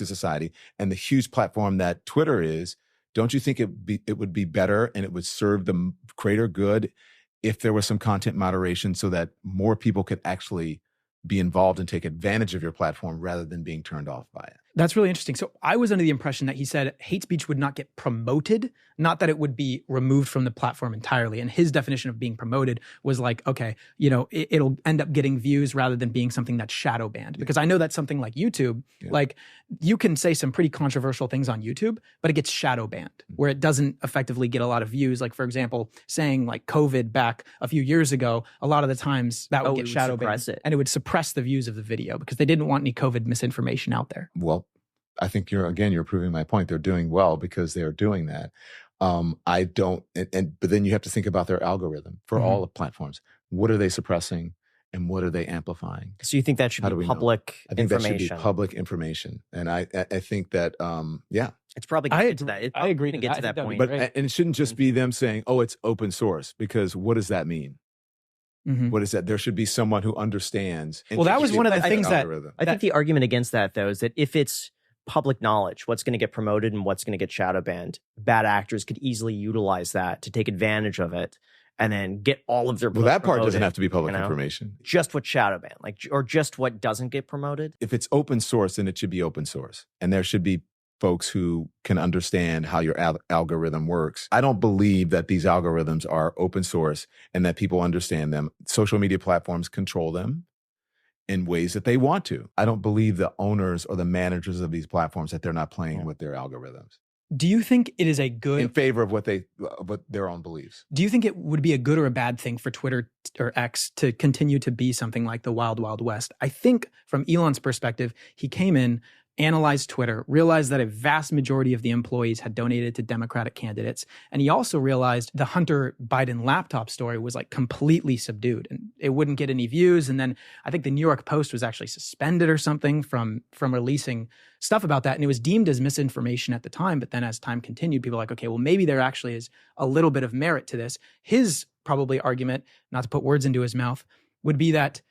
D: society, and the huge platform that Twitter is, don't you think it would be better and it would serve the greater good if there was some content moderation so that more people could actually be involved and take advantage of your platform rather than being turned off by it?
G: That's really interesting. So I was under the impression that he said hate speech would not get promoted, not that it would be removed from the platform entirely. And his definition of being promoted was like, okay, it'll end up getting views rather than being something that's shadow banned. Because I know that's something like YouTube, like you can say some pretty controversial things on YouTube, but it gets shadow banned where it doesn't effectively get a lot of views. Like, for example, saying like COVID back a few years ago, a lot of the times that would get shadow banned and it would suppress the views of the video because they didn't want any COVID misinformation out there.
D: Well, I think you're proving my point. They're doing well because they're doing that. I don't, but then you have to think about their algorithm for all the platforms. What are they suppressing and what are they amplifying?
H: So you think that should be public information?
D: I think that should be public information. And I think that,
H: it's probably going to get to that.
G: I agree to
H: get to that point.
D: But, and it shouldn't just be them saying, oh, it's open source, because what does that mean? What is that? There should be someone who understands.
G: Well, that was one of the things that
H: I think the argument against that, though, is that if it's public knowledge, what's going to get promoted and what's going to get shadow banned, bad actors could easily utilize that to take advantage of it and then get all of their
D: Well, that part doesn't have to be public information.
H: Just what's shadow banned, or just what doesn't get promoted.
D: If it's open source, then it should be open source. And there should be folks who can understand how your algorithm works. I don't believe that these algorithms are open source and that people understand them. Social media platforms control them in ways that they want to. I don't believe the owners or the managers of these platforms that they're not playing with their algorithms.
G: Do you think it is a good...
D: in favor of what their own beliefs.
G: Do you think it would be a good or a bad thing for Twitter or X to continue to be something like the Wild Wild West? I think from Elon's perspective, he came in, analyzed Twitter, realized that a vast majority of the employees had donated to Democratic candidates. And he also realized the Hunter Biden laptop story was like completely subdued and it wouldn't get any views. And then I think the New York Post was actually suspended or something from releasing stuff about that. And it was deemed as misinformation at the time. But then as time continued, people were like, okay, well, maybe there actually is a little bit of merit to this. His probably argument, not to put words into his mouth, would be that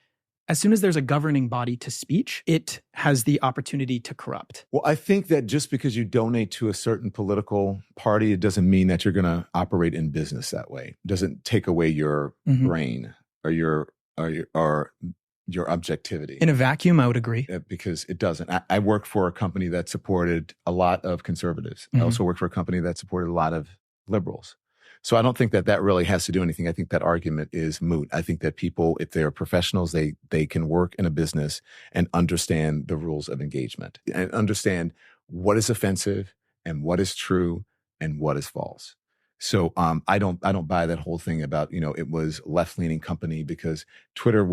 G: as soon as there's a governing body to speech, it has the opportunity to corrupt.
D: Well, I think that just because you donate to a certain political party, it doesn't mean that you're going to operate in business that way. It doesn't take away your brain or your objectivity.
G: In a vacuum, I would agree.
D: Because it doesn't. I worked for a company that supported a lot of conservatives. I also worked for a company that supported a lot of liberals. So I don't think that really has to do anything. I think that argument is moot. I think that people, if they're professionals, they can work in a business and understand the rules of engagement and understand what is offensive and what is true and what is false. So I don't buy that whole thing about, it was left-leaning company because Twitter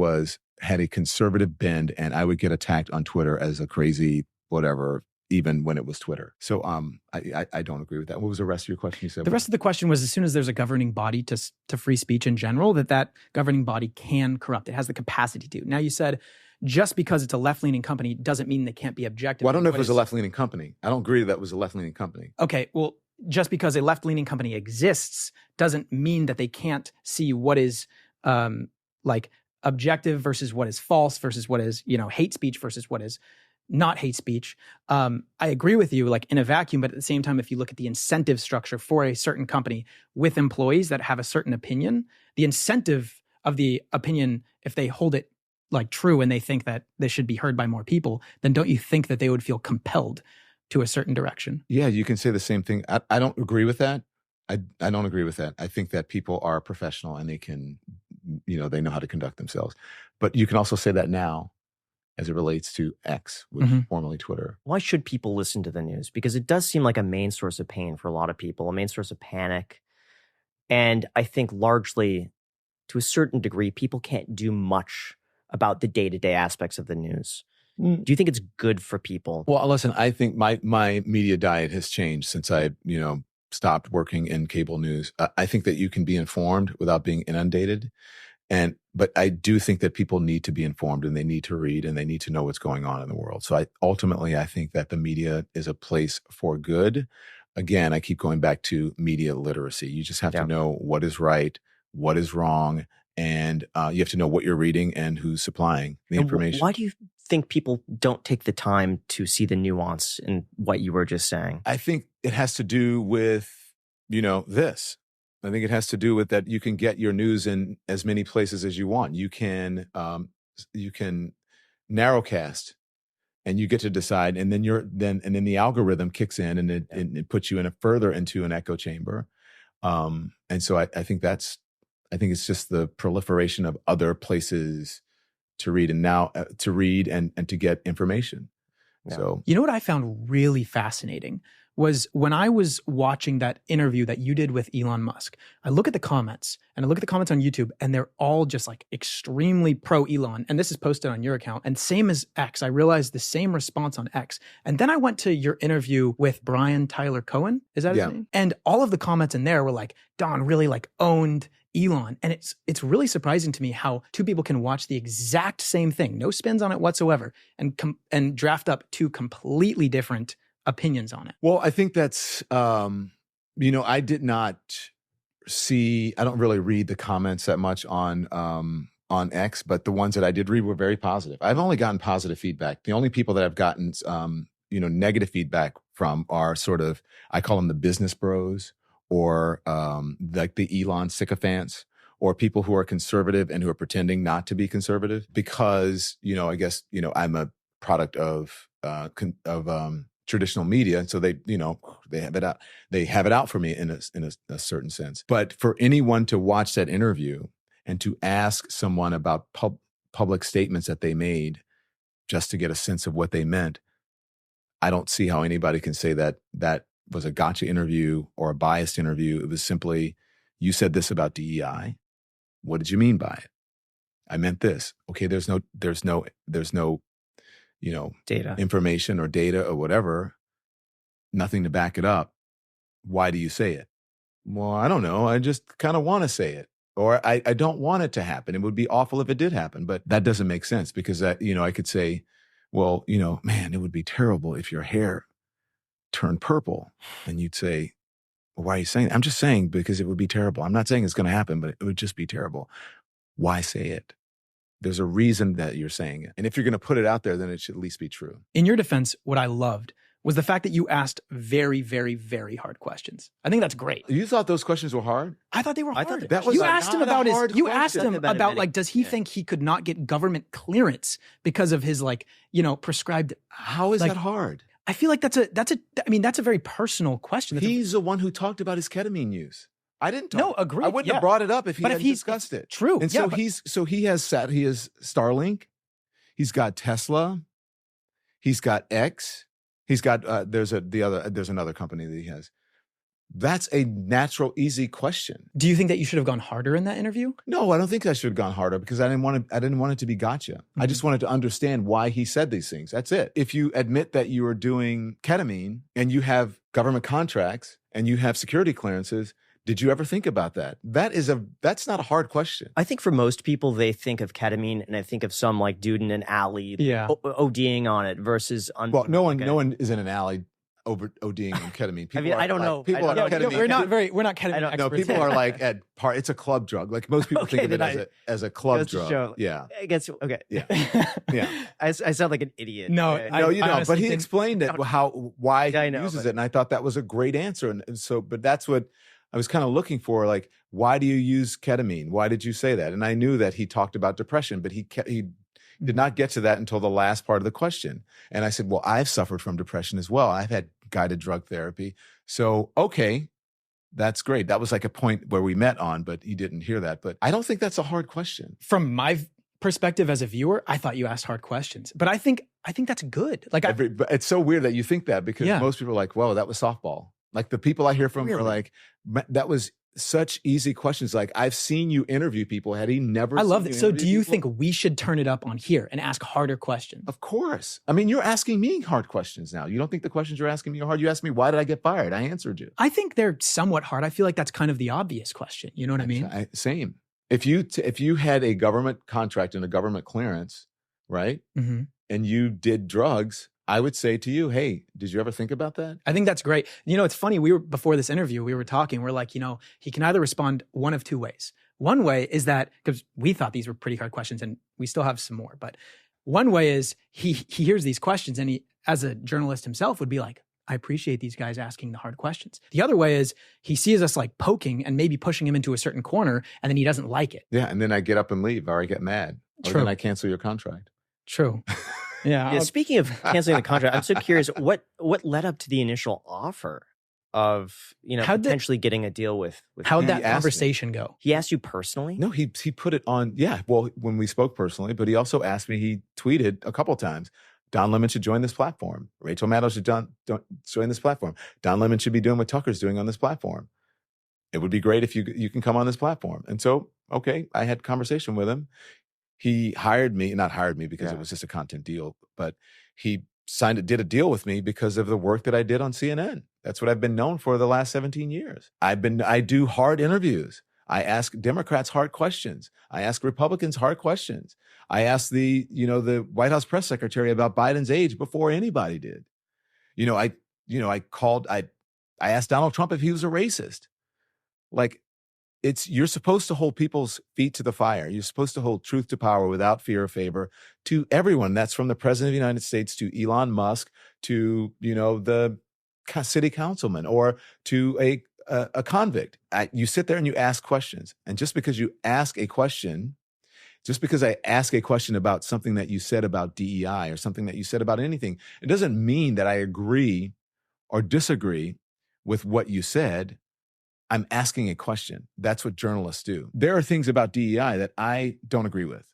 D: had a conservative bend and I would get attacked on Twitter as a crazy whatever, even when it was Twitter. So I don't agree with that. What was the rest of your question you said?
G: The rest of the question was, as soon as there's a governing body to free speech in general, that governing body can corrupt. It has the capacity to. Now you said just because it's a left-leaning company doesn't mean they can't be objective.
D: Well, I don't know if it was a left-leaning company. I don't agree that it was a left-leaning company.
G: Okay, well, just because a left-leaning company exists doesn't mean that they can't see what is like objective versus what is false versus what is, hate speech versus what is not hate speech. I agree with you, like in a vacuum, but at the same time, if you look at the incentive structure for a certain company with employees that have a certain opinion, the incentive of the opinion, if they hold it like true and they think that this should be heard by more people, then don't you think that they would feel compelled to a certain direction?
D: Yeah, you can say the same thing. I don't agree with that. I don't agree with that. I think that people are professional and they can, they know how to conduct themselves. But you can also say that now as it relates to X, which is formerly Twitter.
H: Why should people listen to the news? Because it does seem like a main source of pain for a lot of people, a main source of panic. And I think largely, to a certain degree, people can't do much about the day-to-day aspects of the news. Do you think it's good for people?
D: Well, listen, I think my media diet has changed since I, stopped working in cable news. I think that you can be informed without being inundated. But I do think that people need to be informed, and they need to read, and they need to know what's going on in the world. So ultimately, I think that the media is a place for good. Again, I keep going back to media literacy. You just have to know what is right, what is wrong, and you have to know what you're reading and who's supplying the information.
H: Why do you think people don't take the time to see the nuance in what you were just saying?
D: I think it has to do with, this. I think it has to do with that you can get your news in as many places as you want. You can narrowcast, and you get to decide, and then the algorithm kicks in, and it puts you further into an echo chamber. And so I think it's just the proliferation of other places to read, and now to read and to get information. Yeah. So
G: what I found really fascinating was when I was watching that interview that you did with Elon Musk, I look at the comments, and I look at the comments on YouTube, and they're all just like extremely pro Elon. And this is posted on your account, and same as X. I realized the same response on X. And then I went to your interview with Brian Tyler Cohen. Is that his name? And all of the comments in there were like, Don really like owned Elon. And it's really surprising to me how two people can watch the exact same thing, no spins on it whatsoever, and draft up two completely different opinions on it.
D: Well, I think that's, I did not I don't really read the comments that much on X, but the ones that I did read were very positive. I've only gotten positive feedback. The only people that I've gotten, negative feedback from are sort of, I call them the business bros, or like the Elon sycophants, or people who are conservative and who are pretending not to be conservative because, I guess, I'm a product of traditional media. And so they have it out. They have it out for me in a certain sense. But for anyone to watch that interview and to ask someone about public statements that they made just to get a sense of what they meant, I don't see how anybody can say that that was a gotcha interview or a biased interview. It was simply, you said this about DEI. What did you mean by it? I meant this. Okay, there's no
H: data,
D: information or data or whatever, nothing to back it up. Why do you say it? Well, I don't know. I just kind of want to say it, or I don't want it to happen. It would be awful if it did happen, but that doesn't make sense because I could say, well, man, it would be terrible if your hair turned purple. And you'd say, well, why are you saying that? I'm just saying because it would be terrible. I'm not saying it's going to happen, but it would just be terrible. Why say it? There's a reason that you're saying it. And if you're going to put it out there, then it should at least be true.
G: In your defense, what I loved was the fact that you asked very, very, very hard questions. I think that's great.
D: You thought those questions were hard?
G: I thought they were hard.
D: That was
G: you asked him about
D: his.
G: Asked him about like, does he think he could not get government clearance because of his prescribed?
D: How is that hard?
G: I feel like that's a very personal question.
D: He's the one who talked about his ketamine use. I didn't talk.
G: No, agree.
D: I wouldn't have brought it up if he hadn't discussed it.
G: True.
D: And so he has Starlink. He's got Tesla. He's got X. He's got there's another company that he has. That's a natural, easy question.
G: Do you think that you should have gone harder in that interview?
D: No, I don't think I should have gone harder because I didn't want it to be gotcha. Mm-hmm. I just wanted to understand why he said these things. That's it. If you admit that you are doing ketamine and you have government contracts and you have security clearances, did you ever think about that? That's not a hard question.
H: I think for most people, they think of ketamine and I think of some like dude in an alley ODing on it versus
D: no one is in an alley over ODing on ketamine.
H: People I don't know.
D: People on ketamine.
G: We're not ketamine experts.
D: No, people are like it's a club drug. Like most people think of it as a club drug. Yeah.
H: I guess okay.
D: Yeah. Yeah.
H: I sound like an idiot.
G: No,
D: no, you don't. But he explained it why he uses it, and I thought that was a great answer. And so, but that's what I was kind of looking for. Like, why do you use ketamine? Why did you say that? And I knew that he talked about depression, but he did not get to that until the last part of the question. And I said, well, I've suffered from depression as well. I've had guided drug therapy. So, okay, that's great. That was like a point where we met on, but he didn't hear that. But I don't think that's a hard question.
G: From my perspective as a viewer, I thought you asked hard questions, but I think that's good. Like,
D: but it's so weird that you think that because most people are like, whoa, that was softball. Like the people I hear from are like, that was such easy questions. Like, I've seen you interview people. Had he never?
G: I love that. So do you think we should turn it up on here and ask harder questions?
D: Of course. I mean, you're asking me hard questions now. You don't think the questions you're asking me are hard? You asked me, why did I get fired? I answered you.
G: I think they're somewhat hard. I feel like that's kind of the obvious question. You know what I mean?
D: Same. If you had a government contract and a government clearance, right,
G: Mm-hmm.
D: and you did drugs, I would say to you, hey, did you ever think about that?
G: I think that's great. You know, it's funny. Before this interview, we were talking. We're like, he can either respond one of two ways. One way is that, because we thought these were pretty hard questions, and we still have some more. But one way is he hears these questions, and he, as a journalist himself, would be like, I appreciate these guys asking the hard questions. The other way is he sees us like poking and maybe pushing him into a certain corner, and then he doesn't like it.
D: Yeah, and then I get up and leave, or I get mad, or
G: True.
D: then I cancel your contract.
G: True. Yeah.
H: Speaking of canceling the contract, I'm so curious what led up to the initial offer of potentially getting a deal with
G: How'd
H: him?
G: that conversation go?
H: He asked you personally?
D: No, he put it on. Yeah, well, when we spoke personally, but he also asked me. He tweeted a couple times. Don Lemon should join this platform. Rachel Maddow should join this platform. Don Lemon should be doing what Tucker's doing on this platform. It would be great if you can come on this platform. And so, okay, I had a conversation with him. He not hired me because it was just a content deal, but he did a deal with me because of the work that I did on CNN. That's what I've been known for the last 17 years. I do hard interviews. I ask Democrats hard questions. I ask Republicans hard questions. I asked the White House press secretary about Biden's age before anybody did. I asked Donald Trump if he was a racist. Like, you're supposed to hold people's feet to the fire. You're supposed to hold truth to power without fear or favor to everyone. That's from the president of the United States to Elon Musk to, the city councilman or to a convict. You sit there and you ask questions. And just because I ask a question about something that you said about DEI or something that you said about anything, it doesn't mean that I agree or disagree with what you said. I'm asking a question. That's what journalists do. There are things about DEI that I don't agree with,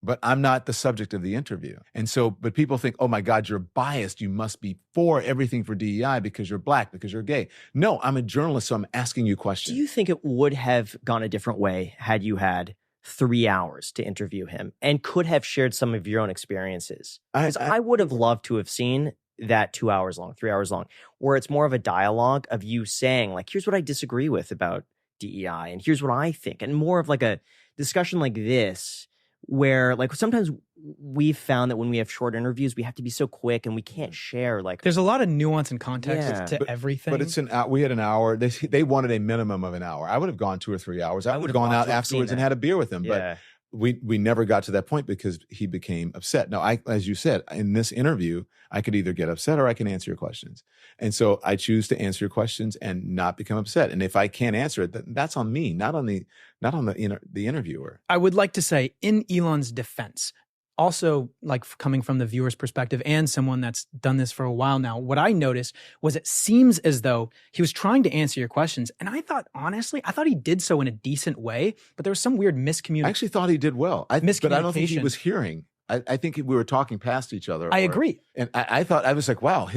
D: but I'm not the subject of the interview. And so, but people think, oh my God, you're biased. You must be for everything for DEI because you're Black, because you're gay. No, I'm a journalist, so I'm asking you questions.
H: Do you think it would have gone a different way had you had 3 hours to interview him and could have shared some of your own experiences? Because I would have loved to have seen that 2 hours long, 3 hours long, where it's more of a dialogue of you saying, like, here's what I disagree with about DEI and here's what I think, and more of like a discussion like this, where like sometimes we've found that when we have short interviews, we have to be so quick and we can't share. Like,
G: there's a lot of nuance and context to everything.
D: But we had an hour. They wanted a minimum of an hour. I would have gone 2 or 3 hours. I would have gone out afterwards and had a beer with him.
H: Yeah.
D: But we never got to that point because he became upset. Now, as you said, in this interview, I could either get upset or I can answer your questions. And so I choose to answer your questions and not become upset. And if I can't answer it, that's on me, not on the interviewer.
G: I would like to say, in Elon's defense, also, like coming from the viewer's perspective and someone that's done this for a while now, what I noticed was it seems as though he was trying to answer your questions. And I thought he did so in a decent way, but there was some weird miscommunication.
D: I actually thought he did well. But I don't think he was hearing. I think we were talking past each other.
G: I agree.
D: And I thought, I was like, wow,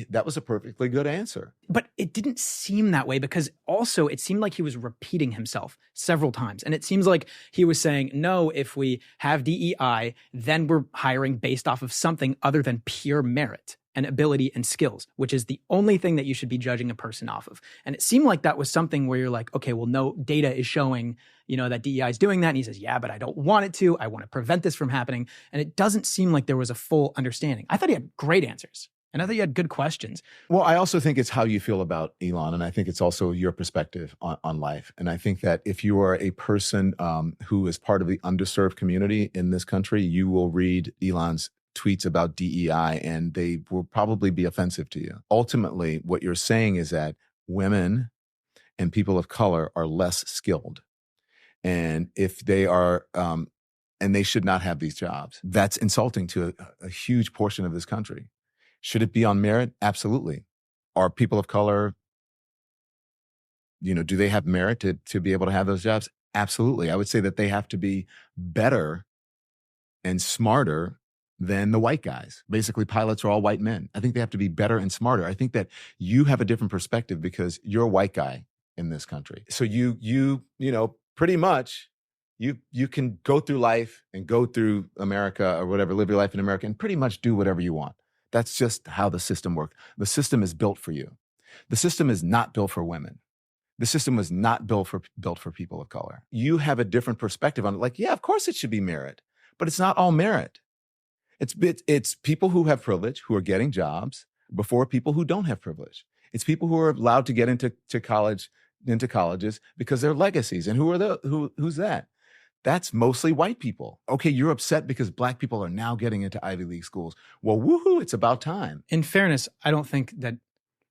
D: that was a perfectly good answer.
G: But it didn't seem that way because also it seemed like he was repeating himself several times. And it seems like he was saying, no, if we have DEI, then we're hiring based off of something other than pure merit and ability and skills, which is the only thing that you should be judging a person off of. And it seemed like that was something where you're like, okay, well, no, data is showing, that DEI is doing that. And he says, yeah, but I don't want it to. I want to prevent this from happening. And it doesn't seem like there was a full understanding. I thought he had great answers. And I thought you had good questions.
D: Well, I also think it's how you feel about Elon. And I think it's also your perspective on life. And I think that if you are a person who is part of the underserved community in this country, you will read Elon's tweets about DEI and they will probably be offensive to you. Ultimately, what you're saying is that women and people of color are less skilled. And if they are, and they should not have these jobs, that's insulting to a huge portion of this country. Should it be on merit? Absolutely. Are people of color, do they have merit to be able to have those jobs? Absolutely. I would say that they have to be better and smarter than the white guys. Basically, pilots are all white men. I think they have to be better and smarter. I think that you have a different perspective because you're a white guy in this country. So you pretty much you can go through life and go through America or whatever, live your life in America and pretty much do whatever you want. That's just how the system works. The system is built for you. The system is not built for women. The system was not built for people of color. You have a different perspective on it. Like, yeah, of course it should be merit, but it's not all merit. It's people who have privilege who are getting jobs before people who don't have privilege. It's people who are allowed to get into colleges because they're legacies. And who's that? That's mostly white people. Okay, you're upset because black people are now getting into Ivy League schools. Well, woohoo, it's about time.
G: In fairness, I don't think that.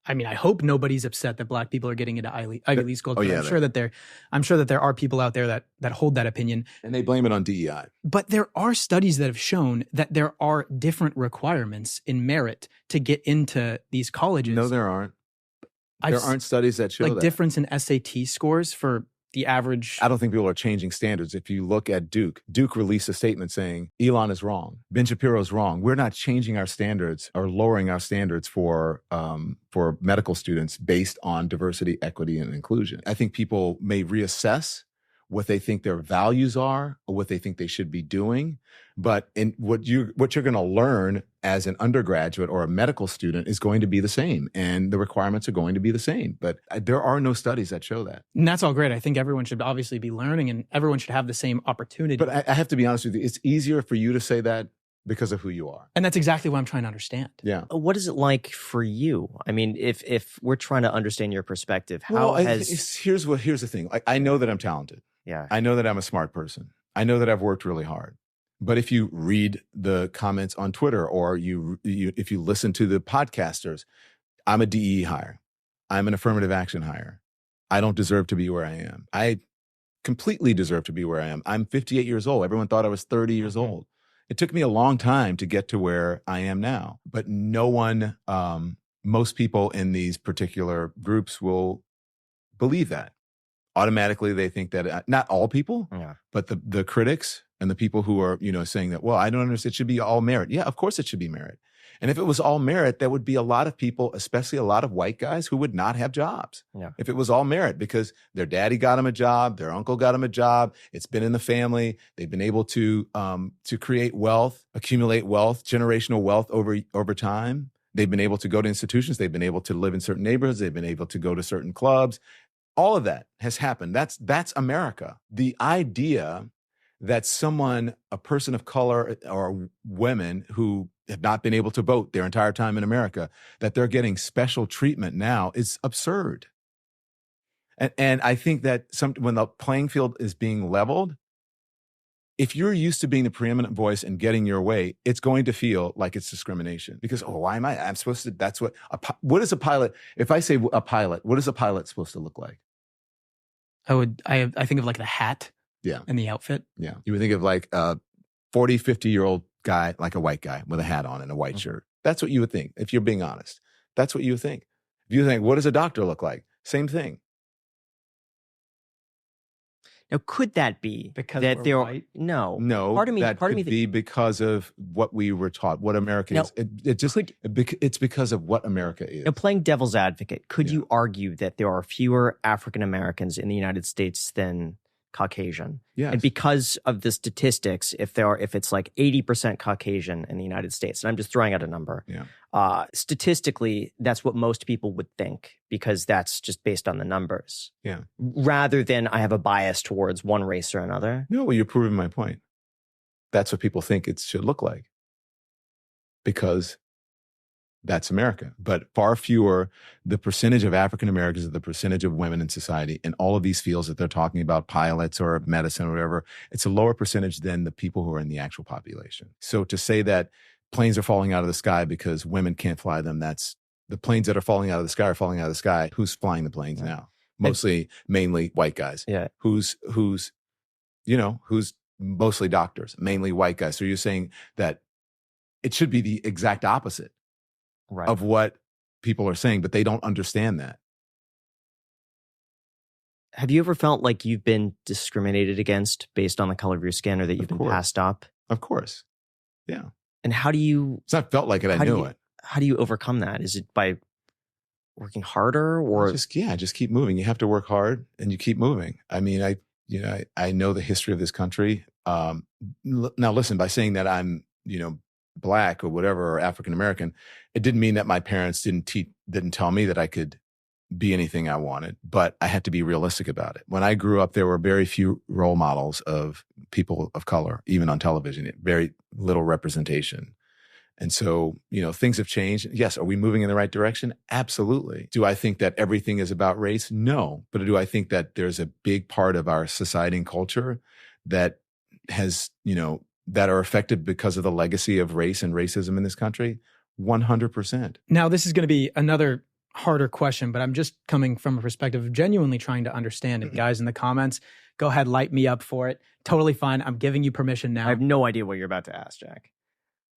G: I mean, I hope nobody's upset that black people are getting into Ivy League schools.
D: Oh,
G: But
D: yeah,
G: I'm sure that there are people out there that hold that opinion.
D: And they blame it on DEI.
G: But there are studies that have shown that there are different requirements in merit to get into these colleges.
D: No, there aren't. There aren't studies that show that.
G: Difference in SAT scores for the average.
D: I don't think people are changing standards. If you look at Duke released a statement saying Elon is wrong, Ben Shapiro is wrong. We're not changing our standards or lowering our standards for medical students based on diversity, equity, and inclusion. I think people may reassess what they think their values are or what they think they should be doing. But in what you're going to learn as an undergraduate or a medical student is going to be the same, and the requirements are going to be the same. But there are no studies that show that.
G: And that's all great. I think everyone should obviously be learning, and everyone should have the same opportunity.
D: But I have to be honest with you, it's easier for you to say that because of who you are.
G: And that's exactly what I'm trying to understand.
D: Yeah.
H: What is it like for you? I mean, if we're trying to understand your perspective,
D: here's the thing. I know that I'm talented.
H: Yeah.
D: I know that I'm a smart person. I know that I've worked really hard. But if you read the comments on Twitter or if you listen to the podcasters, I'm a DE hire. I'm an affirmative action hire. I don't deserve to be where I am. I completely deserve to be where I am. I'm 58 years old. Everyone thought I was 30 years old. It took me a long time to get to where I am now. But no one, most people in these particular groups will believe that. Automatically, they think that not all people, but the critics and the people who are, saying that, well, I don't understand, it should be all merit. Yeah, of course it should be merit. And if it was all merit, there would be a lot of people, especially a lot of white guys, who would not have jobs.
H: Yeah.
D: If it was all merit, because their daddy got them a job, their uncle got them a job, it's been in the family, they've been able to create wealth, accumulate wealth, generational wealth over time. They've been able to go to institutions, they've been able to live in certain neighborhoods, they've been able to go to certain clubs. All of that has happened. That's America. The idea that a person of color or women who have not been able to vote their entire time in America, that they're getting special treatment now is absurd. And I think that when the playing field is being leveled, if you're used to being the preeminent voice and getting your way, it's going to feel like it's discrimination because, why am I'm supposed to, what is a pilot? If I say a pilot, what is a pilot supposed to look like?
G: I think of like the hat.
D: Yeah.
G: And the outfit.
D: Yeah. You would think of like a 40, 50-year-old guy, like a white guy with a hat on and a white shirt. That's what you would think, if you're being honest. That's what you would think. If you think, what does a doctor look like? Same thing.
H: Now, could that be
G: because
H: that
G: we're white?
H: No.
D: Part of me be because of what we were taught, what America is. It's because of what America is.
H: Now, playing devil's advocate, could you argue that there are fewer African Americans in the United States than Caucasian?
D: Yes.
H: And because of the statistics, if it's like 80% Caucasian in the United States, and I'm just throwing out a number, statistically, that's what most people would think because that's just based on the numbers.
D: Yeah.
H: Rather than I have a bias towards one race or another.
D: No, well, you're proving my point. That's what people think it should look like because that's America. But far fewer, the percentage of African Americans or the percentage of women in society in all of these fields that they're talking about, pilots or medicine or whatever, it's a lower percentage than the people who are in the actual population. So to say that planes are falling out of the sky because women can't fly them, that's the planes that are falling out of the sky are falling out of the sky. Who's flying the planes now? Mainly white guys.
H: Yeah.
D: Who's mostly doctors, mainly white guys. So you're saying that it should be the exact opposite.
H: Right.
D: Of what people are saying, but they don't understand that.
H: Have you ever felt like you've been discriminated against based on the color of your skin or that you've been passed up?
D: Of course. Yeah.
H: And how do you...
D: It's not felt like it, I knew it.
H: How do you overcome that? Is it by working harder or...
D: Just keep moving. You have to work hard and you keep moving. I mean, I know the history of this country. Now listen, by saying that I'm, Black or whatever, or African American, it didn't mean that my parents didn't tell me that I could be anything I wanted, but I had to be realistic about it. When I grew up, there were very few role models of people of color, even on television, very little representation. And so, things have changed. Yes. Are we moving in the right direction? Absolutely. Do I think that everything is about race? No. But do I think that there's a big part of our society and culture that has, that are affected because of the legacy of race and racism in this country? 100%.
G: Now, this is going to be another harder question, but I'm just coming from a perspective of genuinely trying to understand it. Guys in the comments, go ahead, light me up for it. Totally fine. I'm giving you permission now.
H: I have no idea what you're about to ask, Jack.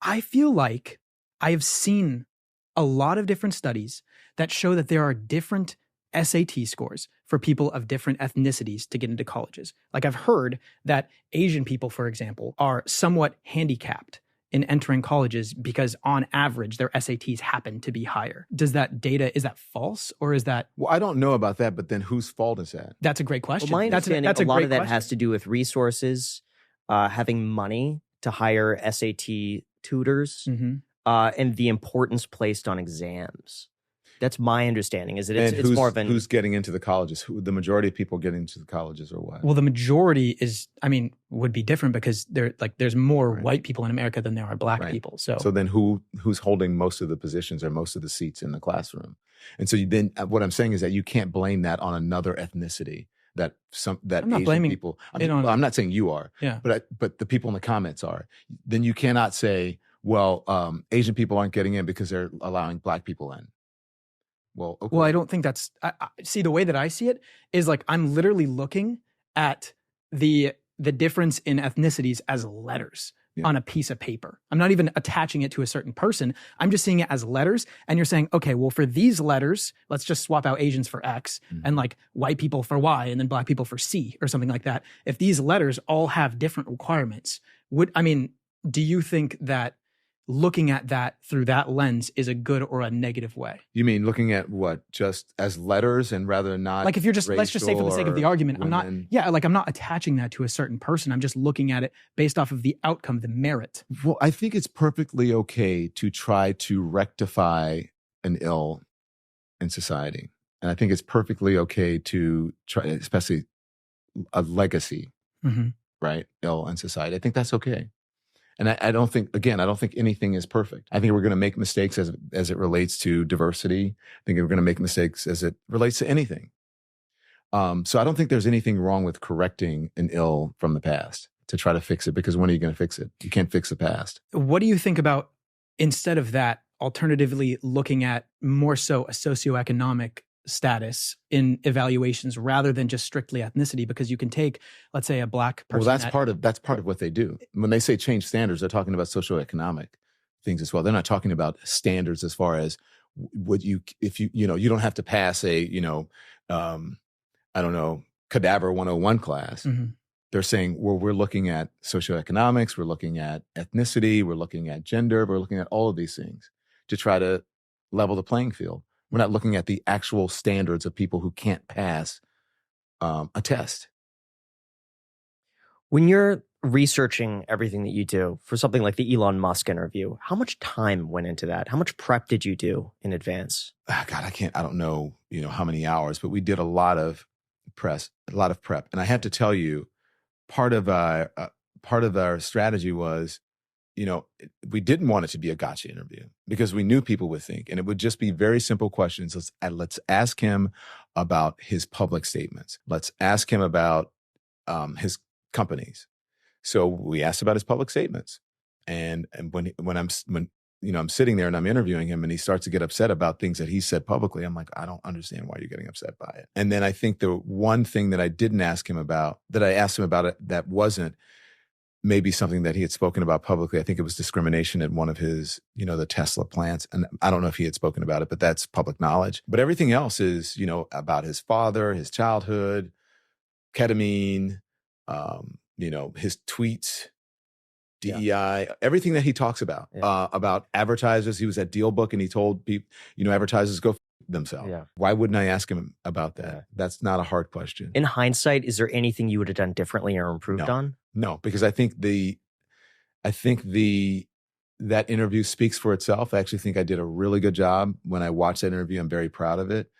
G: I feel like I have seen a lot of different studies that show that there are different SAT scores for people of different ethnicities to get into colleges. Like I've heard that Asian people, for example, are somewhat handicapped in entering colleges because on average, their SATs happen to be higher. Is that false or is that?
D: Well, I don't know about that, but then whose fault is that?
G: That's a great question.
H: Well, my understanding,
G: that's a
H: lot
G: great
H: of that
G: question.
H: has to do with resources, having money to hire SAT tutors, and the importance placed on exams. That's my understanding. Is that it's more of
D: who's getting into the colleges? The majority of people getting into the colleges or what?
G: Well, the majority would be different because there's more white people in America than there are black people. So
D: then who's holding most of the positions or most of the seats in the classroom? And so what I'm saying is that you can't blame that on another ethnicity. That
G: I'm not
D: Asian
G: blaming
D: people.
G: I'm
D: not saying you are.
G: Yeah.
D: But the people in the comments are. Then you cannot say, well, Asian people aren't getting in because they're allowing black people in. Well, okay.
G: Well, I don't think that's. See, the way that I see it is like I'm literally looking at the difference in ethnicities as letters on a piece of paper. I'm not even attaching it to a certain person. I'm just seeing it as letters. And you're saying, okay, well, for these letters, let's just swap out Asians for X and like white people for Y and then black people for C or something like that. If these letters all have different requirements, do you think that looking at that through that lens is a good or a negative way?
D: You mean looking at what, just as letters and rather not
G: like if you're just, let's just say for the sake of the argument,
D: women.
G: I'm not attaching that to a certain person. I'm just looking at it based off of the outcome, the merit.
D: Well, I think it's perfectly okay to try to rectify an ill in society. And I think it's perfectly okay to try, especially a legacy, right? Ill in society. I think that's okay. And I don't think anything is perfect. I think we're going to make mistakes as it relates to diversity. I think we're going to make mistakes as it relates to anything. So I don't think there's anything wrong with correcting an ill from the past to try to fix it, because when are you going to fix it? You can't fix the past.
G: What do you think about, instead of that, alternatively looking at more so a socioeconomic status in evaluations rather than just strictly ethnicity? Because you can take, let's say, a black person.
D: Well, that's part of what they do. When they say change standards, they're talking about socioeconomic things as well. They're not talking about standards as far as you don't have to pass a cadaver 101 class. They're saying, well, we're looking at socioeconomics, we're looking at ethnicity, we're looking at gender, we're looking at all of these things to try to level the playing field. We're not looking at the actual standards of people who can't pass a test.
H: When you're researching everything that you do for something like the Elon Musk interview, how much time went into that? How much prep did you do in advance?
D: God, I don't know, how many hours, but we did a lot of prep. And I have to tell you, part of our strategy was, we didn't want it to be a gotcha interview because we knew people would think, and it would just be very simple questions. Let's ask him about his public statements. Let's ask him about his companies. So we asked about his public statements, and when I'm sitting there and I'm interviewing him, and he starts to get upset about things that he said publicly, I'm like, I don't understand why you're getting upset by it. And then I think the one thing that I didn't ask him about, that I asked him about it, that wasn't maybe something that he had spoken about publicly. I think it was discrimination at one of his, the Tesla plants. And I don't know if he had spoken about it, but that's public knowledge. But everything else is, about his father, his childhood, ketamine, his tweets, DEI, everything that he talks about, about advertisers. He was at DealBook and he told people, advertisers go themselves. Yeah. Why wouldn't I ask him about that? Yeah. That's not a hard question.
H: In hindsight, is there anything you would have done differently or improved on?
D: No, because I think that interview speaks for itself. I actually think I did a really good job when I watched that interview. I'm very proud of it.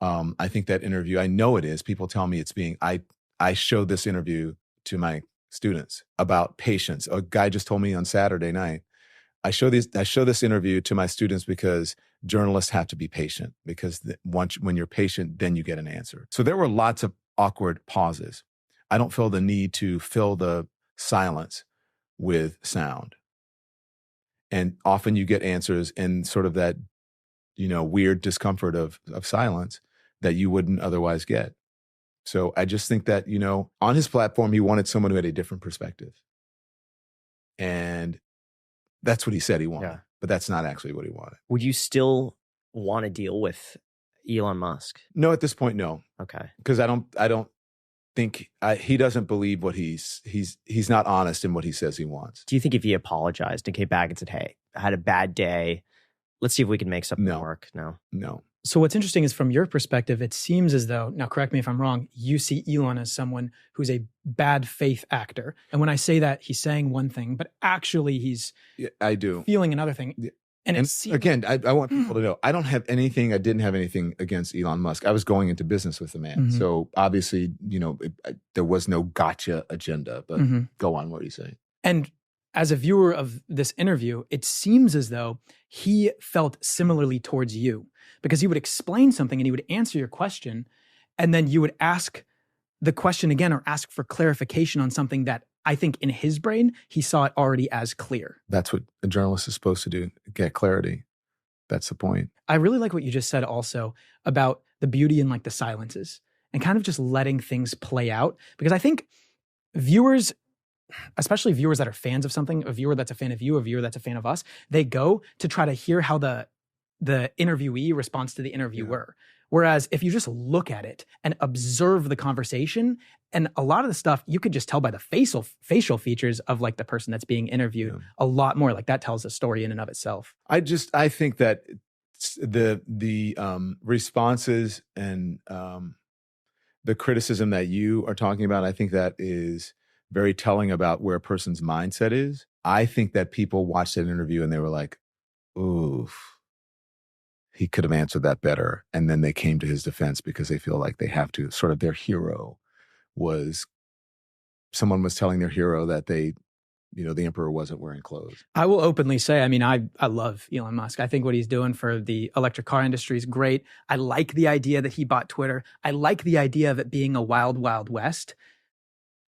D: I think that interview, I know it is. People tell me it's being, I showed this interview to my students about patience. A guy just told me on Saturday night, I show this interview to my students because journalists have to be patient, because when you're patient, then you get an answer. So there were lots of awkward pauses. I don't feel the need to fill the silence with sound. And often you get answers in sort of that, weird discomfort of silence that you wouldn't otherwise get. So I just think that, on his platform, he wanted someone who had a different perspective. And that's what he said he wanted,
H: Yeah.
D: but that's not actually what he wanted.
H: Would you still want to deal with Elon Musk?
D: No, at this point, no,
H: Okay.
D: because I don't think he doesn't believe what he's not honest in what he says he wants.
H: Do you think if he apologized and came back and said, "Hey, I had a bad day. Let's see if we can make something work"? No.
G: So what's interesting is from your perspective, it seems as though, now correct me if I'm wrong, you see Elon as someone who's a bad faith actor. And when I say that, he's saying one thing, but actually he's
D: I do.
G: feeling another thing.
D: Yeah.
G: And
D: And
G: it seems,
D: again, I want people to know, I didn't have anything against Elon Musk. I was going into business with the man.
G: Mhm.
D: So obviously, there was no gotcha agenda, but
G: Mhm.
D: go on, what are you saying?
G: And as a viewer of this interview, it seems as though he felt similarly towards you, because he would explain something and he would answer your question, and then you would ask the question again or ask for clarification on something that I think in his brain, he saw it already as clear.
D: That's what a journalist is supposed to do, get clarity. That's the point.
G: I really like what you just said also about the beauty in like the silences and kind of just letting things play out, because I think viewers, especially viewers that are fans of something, a viewer that's a fan of you, a viewer that's a fan of us, they go to try to hear how the interviewee responds to the interviewer. Whereas if you just look at it and observe the conversation, and a lot of the stuff you could just tell by the facial features of like the person that's being interviewed a lot more. Like that tells a story in and of itself.
D: I think that the responses and the criticism that you are talking about, I think that is very telling about where a person's mindset is. I think that people watched that interview and they were like, oof, he could have answered that better. And then they came to his defense because they feel like they have to. Sort of their hero was, someone was telling their hero that the emperor wasn't wearing clothes.
G: I will openly say, I mean, I love Elon Musk. I think what he's doing for the electric car industry is great. I like the idea that he bought Twitter. I like the idea of it being a wild, wild west.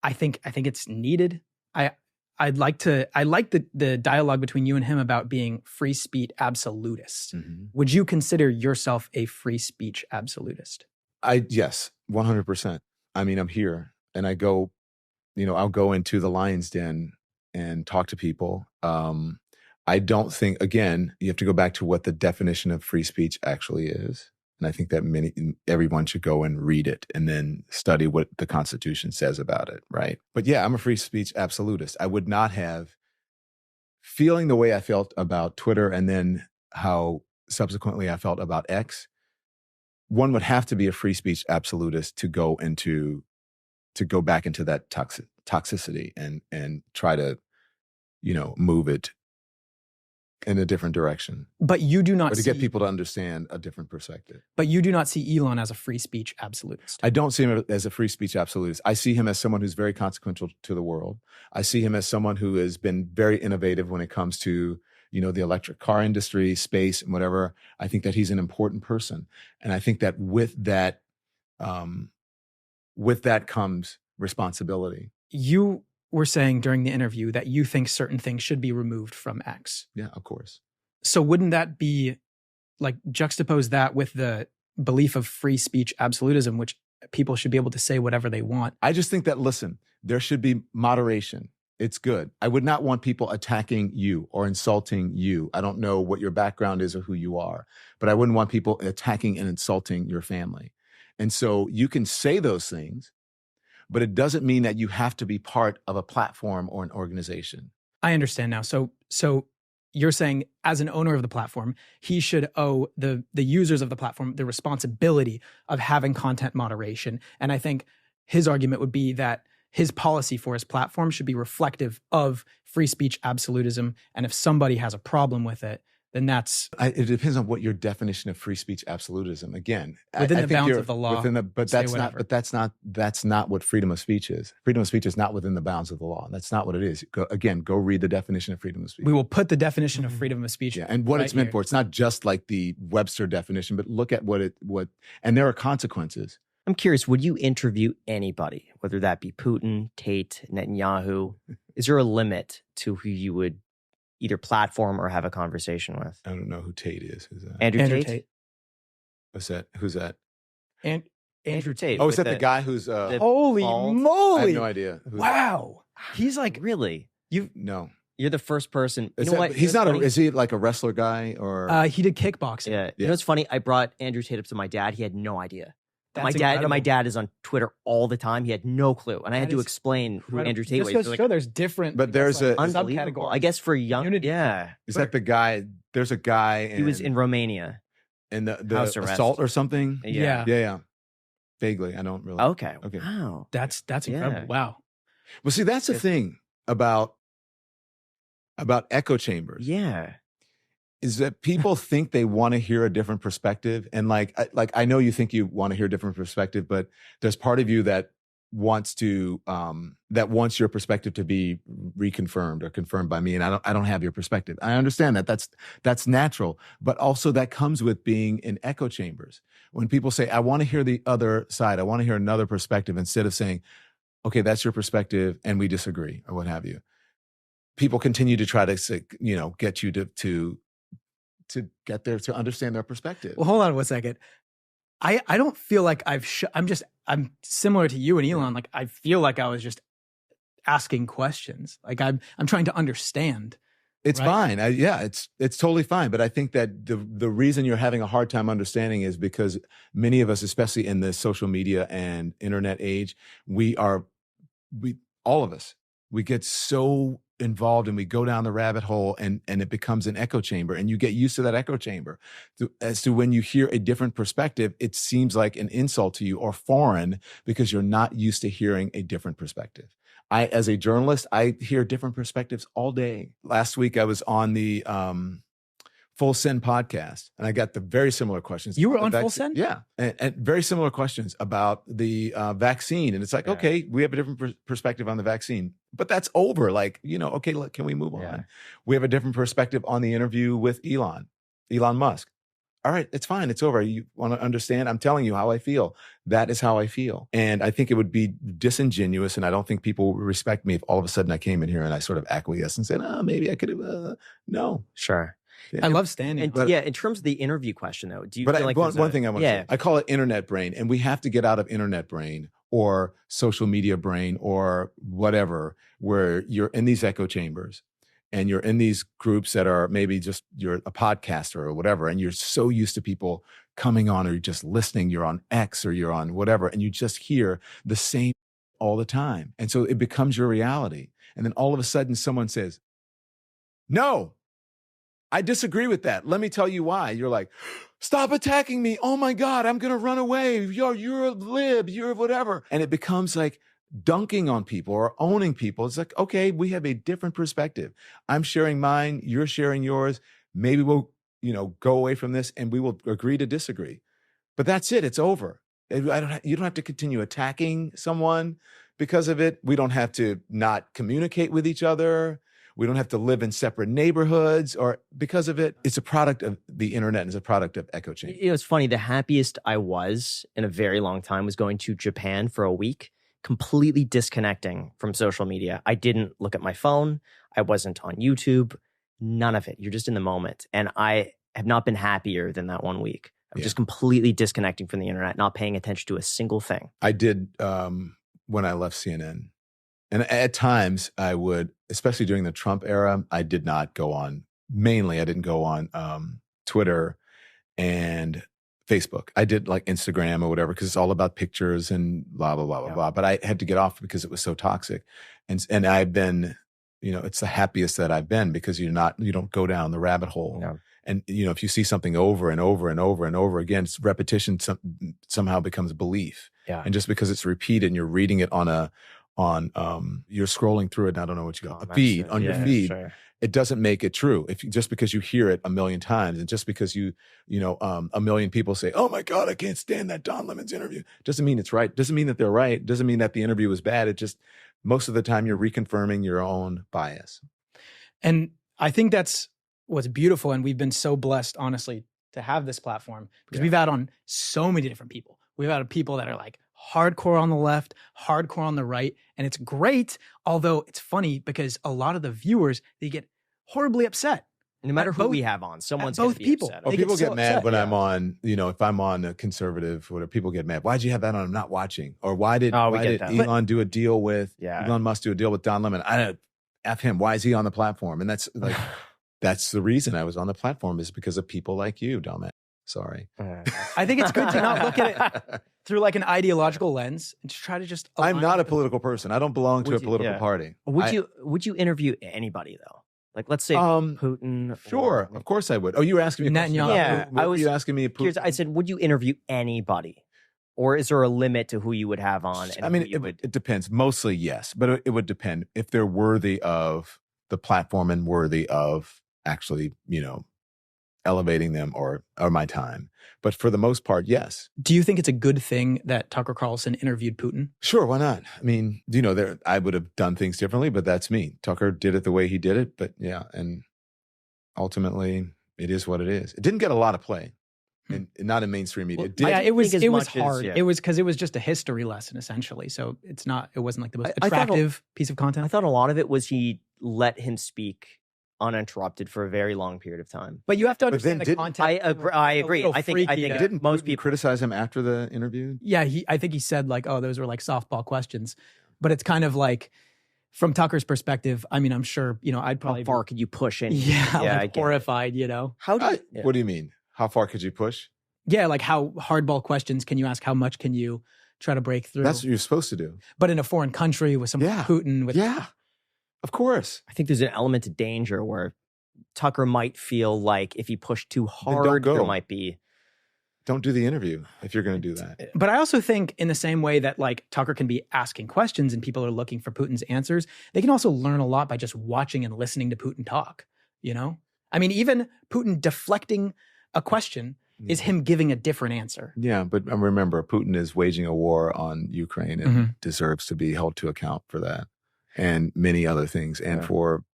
G: I think it's needed. I like the dialogue between you and him about being free speech absolutist.
D: Mm-hmm.
G: Would you consider yourself a free speech absolutist?
D: Yes, 100%. I mean, I'm here and I go, I'll go into the lion's den and talk to people. I don't think, again, you have to go back to what the definition of free speech actually is. And I think that everyone should go and read it and then study what the Constitution says about it, right? But yeah, I'm a free speech absolutist. I would not have, feeling the way I felt about Twitter and then how subsequently I felt about X, one would have to be a free speech absolutist to go back into that toxicity and try to, move it in a different direction.
G: But you do not
D: or to get people to understand a different perspective.
G: But you do not see Elon as a free speech absolutist.
D: I don't see him as a free speech absolutist. I see him as someone who's very consequential to the world. I see him as someone who has been very innovative when it comes to, the electric car industry, space, and whatever. I think that he's an important person. And I think that with that comes responsibility.
G: You were saying during the interview that you think certain things should be removed from X.
D: Yeah, of course.
G: So wouldn't that be like juxtapose that with the belief of free speech absolutism, which people should be able to say whatever they want?
D: I just think that, listen, there should be moderation. It's good. I would not want people attacking you or insulting you. I don't know what your background is or who you are, but I wouldn't want people attacking and insulting your family. And so you can say those things, but it doesn't mean that you have to be part of a platform or an organization.
G: I understand now. So you're saying as an owner of the platform, he should owe the users of the platform the responsibility of having content moderation. And I think his argument would be that his policy for his platform should be reflective of free speech absolutism. And if somebody has a problem with it, then that's
D: It depends on what your definition of free speech absolutism. Again,
G: within
D: I
G: the
D: think
G: bounds
D: you're
G: of the law.
D: but
G: say
D: that's not.
G: whatever.
D: But that's not what freedom of speech is. Freedom of speech is not within the bounds of the law. That's not what it is. Go read the definition of freedom of speech.
G: We will put the definition of freedom of speech.
D: Yeah, and what
G: right
D: it's meant
G: here.
D: for. It's not just like the Webster definition, but look at and there are consequences.
H: I'm curious, would you interview anybody, whether that be Putin, Tate, Netanyahu? Is there a limit to who you would either platform or have a conversation with?
D: I don't know who Tate is. Who's that?
H: Andrew
G: Andrew
H: Tate?
G: Tate.
D: What's that? Who's that?
G: And
H: Andrew Tate.
D: Oh,
H: with
D: is that the guy who's?
G: holy
H: bald-
D: I
G: moly!
D: have no idea. Who-
G: Wow, he's like
H: Really?
D: No.
H: You're the first person. You
D: Is
H: know
D: that-
H: what?
D: He's
H: You know
D: not.
H: what's funny?
D: Is he like a wrestler guy or?
G: he did kickboxing.
H: Yeah. You know what's funny? I brought Andrew Tate up to my dad. He had no idea. My
G: That's
H: dad
G: incredible.
H: is on Twitter all the time. He had no clue. And I had
G: That
H: to
G: is
H: explain who
G: Incredible.
H: Andrew Tate
G: Just
H: was.
G: goes
H: They're
G: to show there's different.
D: But there's
G: like,
D: a-
H: unbelievable.
G: subcategories.
H: I guess for young.
G: Unity.
H: Yeah.
D: Is that the guy? There's a guy.
H: He was in Romania.
D: in the
H: house arrest.
D: assault or something.
G: Yeah.
D: Yeah. Vaguely, I don't really.
H: Okay.
D: Okay.
H: Wow.
G: That's incredible.
H: Yeah.
G: Wow.
D: Well, see, that's the thing about echo chambers.
H: Yeah.
D: Is that people think they want to hear a different perspective, and I know you think you want to hear a different perspective, but there's part of you that wants your perspective to be reconfirmed or confirmed by me, and I don't have your perspective. I understand that. That's natural, but also that comes with being in echo chambers. When people say, "I want to hear the other side. I want to hear another perspective," instead of saying, "Okay, that's your perspective, and we disagree," or what have you. People continue to try to say, get you to get there, to understand their perspective.
G: Well, hold on 1 second. I don't feel like I'm similar to you and Elon. Like I feel like I was just asking questions. Like I'm trying to understand.
D: It's
G: right?
D: fine. It's totally fine. But I think that the reason you're having a hard time understanding is because many of us, especially in the social media and internet age, all of us, we get so involved and we go down the rabbit hole and it becomes an echo chamber, and you get used to that echo chamber. As to when you hear a different perspective, it seems like an insult to you or foreign because you're not used to hearing a different perspective. As a journalist, I hear different perspectives all day. Last week, I was on the Full Send podcast, and I got the very similar questions.
G: You were
D: about the
G: on Full
D: vaccine.
G: Send?
D: Yeah, and very similar questions about the vaccine. And it's like, okay, we have a different perspective on the vaccine, but that's over. Like, okay, look, can we move on?
H: Yeah.
D: We have a different perspective on the interview with Elon Musk. All right, it's fine. It's over. You want to understand? I'm telling you how I feel. That is how I feel. And I think it would be disingenuous, and I don't think people would respect me if all of a sudden I came in here and I sort of acquiesced and said, maybe I could have, no.
H: Sure.
G: I love standing.
H: And in terms of the interview question, though, do you
D: But
H: feel like
D: one thing I want to say, I call it internet brain, and we have to get out of internet brain or social media brain or whatever, where you're in these echo chambers and you're in these groups that are maybe just you're a podcaster or whatever, and you're so used to people coming on or you're just listening, you're on X or you're on whatever, and you just hear the same all the time. And so it becomes your reality. And then all of a sudden someone says, "No, I disagree with that. Let me tell you why." You're like, "Stop attacking me. Oh my God, I'm going to run away. You're a lib, you're whatever." And it becomes like dunking on people or owning people. It's like, okay, we have a different perspective. I'm sharing mine. You're sharing yours. Maybe we'll, go away from this and we will agree to disagree. But that's it. It's over. You don't have to continue attacking someone because of it. We don't have to not communicate with each other. We don't have to live in separate neighborhoods or because of it. It's a product of the internet and it's a product of echo chamber.
H: It's funny. The happiest I was in a very long time was going to Japan for a week, completely disconnecting from social media. I didn't look at my phone. I wasn't on YouTube. None of it. You're just in the moment. And I have not been happier than that 1 week. I'm just completely disconnecting from the internet, not paying attention to a single thing.
D: I did when I left CNN. And at times I would, especially during the Trump era, I did not go on, mainly I didn't go on Twitter and Facebook. I did like Instagram or whatever, because it's all about pictures and blah, blah, blah, blah, blah. But I had to get off because it was so toxic. And I've been, it's the happiest that I've been because you don't go down the rabbit hole.
H: Yeah.
D: And, if you see something over and over and over and over again, it's repetition somehow becomes belief.
H: Yeah.
D: And just because it's repeated and you're reading it on you're scrolling through it and I don't know what you got, a
H: Comments
D: feed
H: and-
D: on your
H: yeah,
D: feed,
H: sure.
D: it doesn't make it true. Just because you hear it a million times and just because a million people say, oh my God, I can't stand that Don Lemon's interview, doesn't mean it's right. Doesn't mean that they're right. Doesn't mean that the interview was bad. It just, most of the time you're reconfirming your own bias.
G: And I think that's what's beautiful. And we've been so blessed, honestly, to have this platform because we've had on so many different people. We've had people that are like hardcore on the left, hardcore on the right. And it's great. Although it's funny because a lot of the viewers, they get horribly upset.
H: No matter who
G: both-
H: we have on, someone's
G: both
H: going to be
G: people.
H: upset.
D: Well,
G: They
D: people
G: get so
D: get mad
G: upset.
D: when
H: Yeah.
D: I'm on, if I'm on a conservative, whatever, people get mad. Why'd you have that on? I'm not watching. Or why did
H: Oh, we get that.
D: Elon do a deal with,
H: Yeah.
D: Elon Musk do a deal with Don Lemon? I don't, F him. Why is he on the platform? And that's like, that's the reason I was on the platform is because of people like you, dumbass. Sorry.
G: I think it's good to not look at it through like an ideological lens and to try to just.
D: I'm
G: align
D: not a
G: with-
D: political person. I don't belong to
H: Would
D: a
H: you-
D: political
H: yeah.
D: party.
H: Would you interview anybody though? Like, let's say Putin.
D: Sure.
H: or-
D: Of course I would. Oh, you were asking me a question
G: Netanyahu.
D: about
H: Yeah,
D: Putin? What
H: I
D: were
H: was-
D: you asking me?
H: Here's, I said, would you interview anybody, or is there a limit to who you would have on? And
D: I mean,
H: who you would.
D: it depends. Mostly, yes, but it would depend if they're worthy of the platform and worthy of actually, elevating them or my time. But for the most part, yes.
G: Do you think it's a good thing that Tucker Carlson interviewed Putin?
D: Sure, why not? I mean, I would have done things differently, but that's me. Tucker did it the way he did it, but yeah, and ultimately, it is what it is. It didn't get a lot of play, and not in mainstream media.
G: Well,
D: It did.
G: yeah, it was
H: think as
G: it was
H: much as-
G: hard.
H: yeah.
G: It was because it was just a history lesson essentially. So it wasn't like the most
H: I thought a-
G: attractive piece of
H: I
G: content.
H: thought a lot of it was he let him speak uninterrupted for a very long period of time.
G: But you have to
D: But then
G: understand the
D: didn't-
G: content.
H: I agree. I think
D: Didn't
H: most
D: Putin
H: people.
D: criticize him after the interview?
G: Yeah, I think he said like, "Oh, those were like softball questions," but it's kind of like from Tucker's perspective. I mean, I'm sure I'd
H: How
G: probably
H: far could you push in?
G: yeah,
H: I
G: like
H: get it.
G: horrified.
H: How do you, yeah.
D: What do you mean? How far could you push?
G: Yeah, like how hardball questions can you ask? How much can you try to break through?
D: That's what you're supposed to do.
G: But in a foreign country with some
D: Yeah.
G: Putin, with
D: Yeah, of course.
H: I think there's an element of danger where Tucker might feel like if he pushed too
D: don't
H: hard,
D: go.
H: there might be.
D: Don't do the interview if you're going to do that.
G: But I also think in the same way that like Tucker can be asking questions and people are looking for Putin's answers, they can also learn a lot by just watching and listening to Putin talk, I mean, even Putin deflecting a question is him giving a different answer.
D: Yeah, but remember, Putin is waging a war on Ukraine and deserves to be held to account for that and many other things, and for